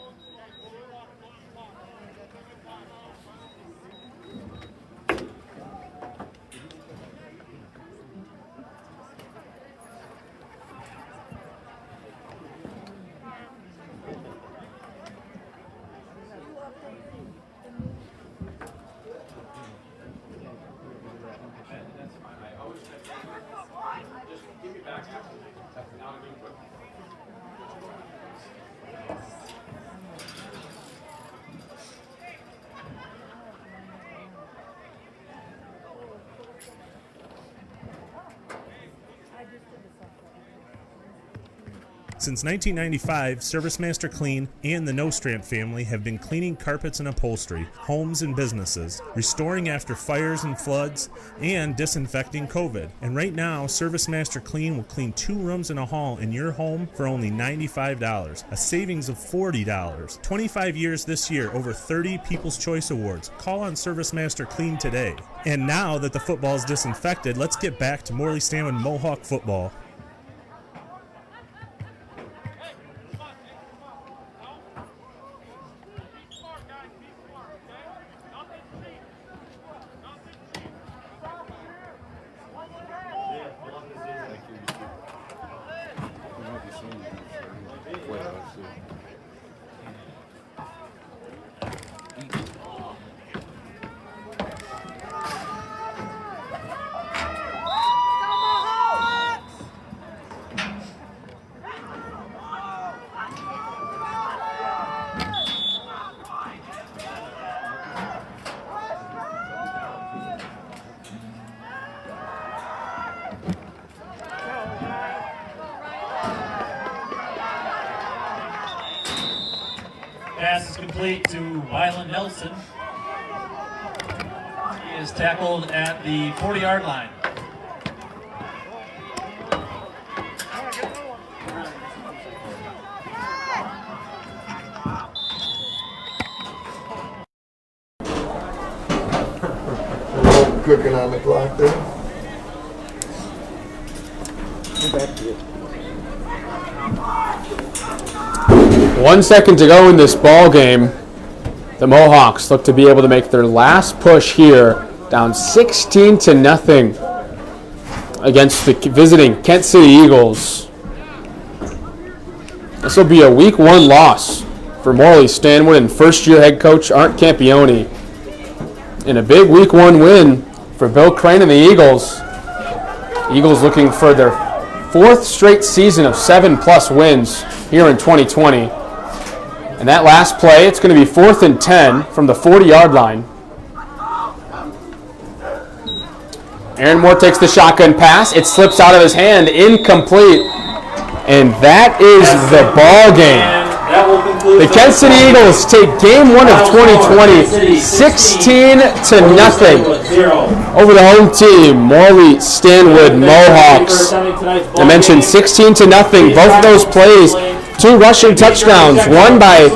Since 1995, ServiceMaster Clean and the Nostrand family have been cleaning carpets and upholstery, homes and businesses, restoring after fires and floods, and disinfecting COVID. And right now, ServiceMaster Clean will clean 2 rooms and a hall in your home for only $95, a savings of $40. 25 years this year, over 30 People's Choice Awards. Call on ServiceMaster Clean today. And now that the football is disinfected, let's get back to Morley Stanwood Mohawk football. Pass is complete to Wyland Nelson. He is tackled at the 40-yard line. Cooking on the clock there. 1 second to go in this ball game. The Mohawks look to be able to make their last push here, down 16-0 against the visiting Kent City Eagles. This will be a Week 1 loss for Morley Stanwood and first-year head coach Art Campione. And a big Week 1 win for Bill Crane and the Eagles. Eagles looking for their 4th straight season of 7+ wins here in 2020. And that last play, it's going to be 4th and 10 from the 40-yard line. Aaron Moore takes the shotgun pass. It slips out of his hand, incomplete. And that is the ball game. The Kent City Eagles take game 1 of 2020, 16-0 over the home team, Morley Stanwood Mohawks. I mentioned 16-0, both of those plays. 2 rushing touchdowns, one by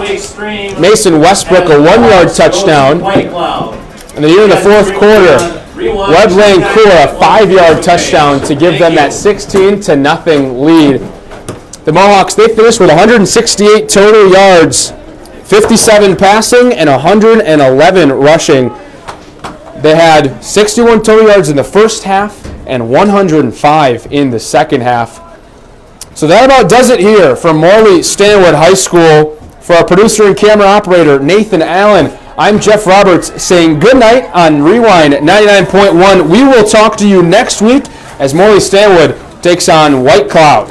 Mason Westbrook, a 1-yard touchdown. And then here in the 4th quarter, Webb Lancourt, a 5-yard touchdown to give them that 16-0 lead. The Mohawks, they finished with 168 total yards, 57 passing, and 111 rushing. They had 61 total yards in the first half and 105 in the second half. So that about does it here from Morley Stanwood High School. For our producer and camera operator, Nathan Allen, I'm Jeff Roberts saying good night on Rewind 99.1. We will talk to you next week as Morley Stanwood takes on White Cloud.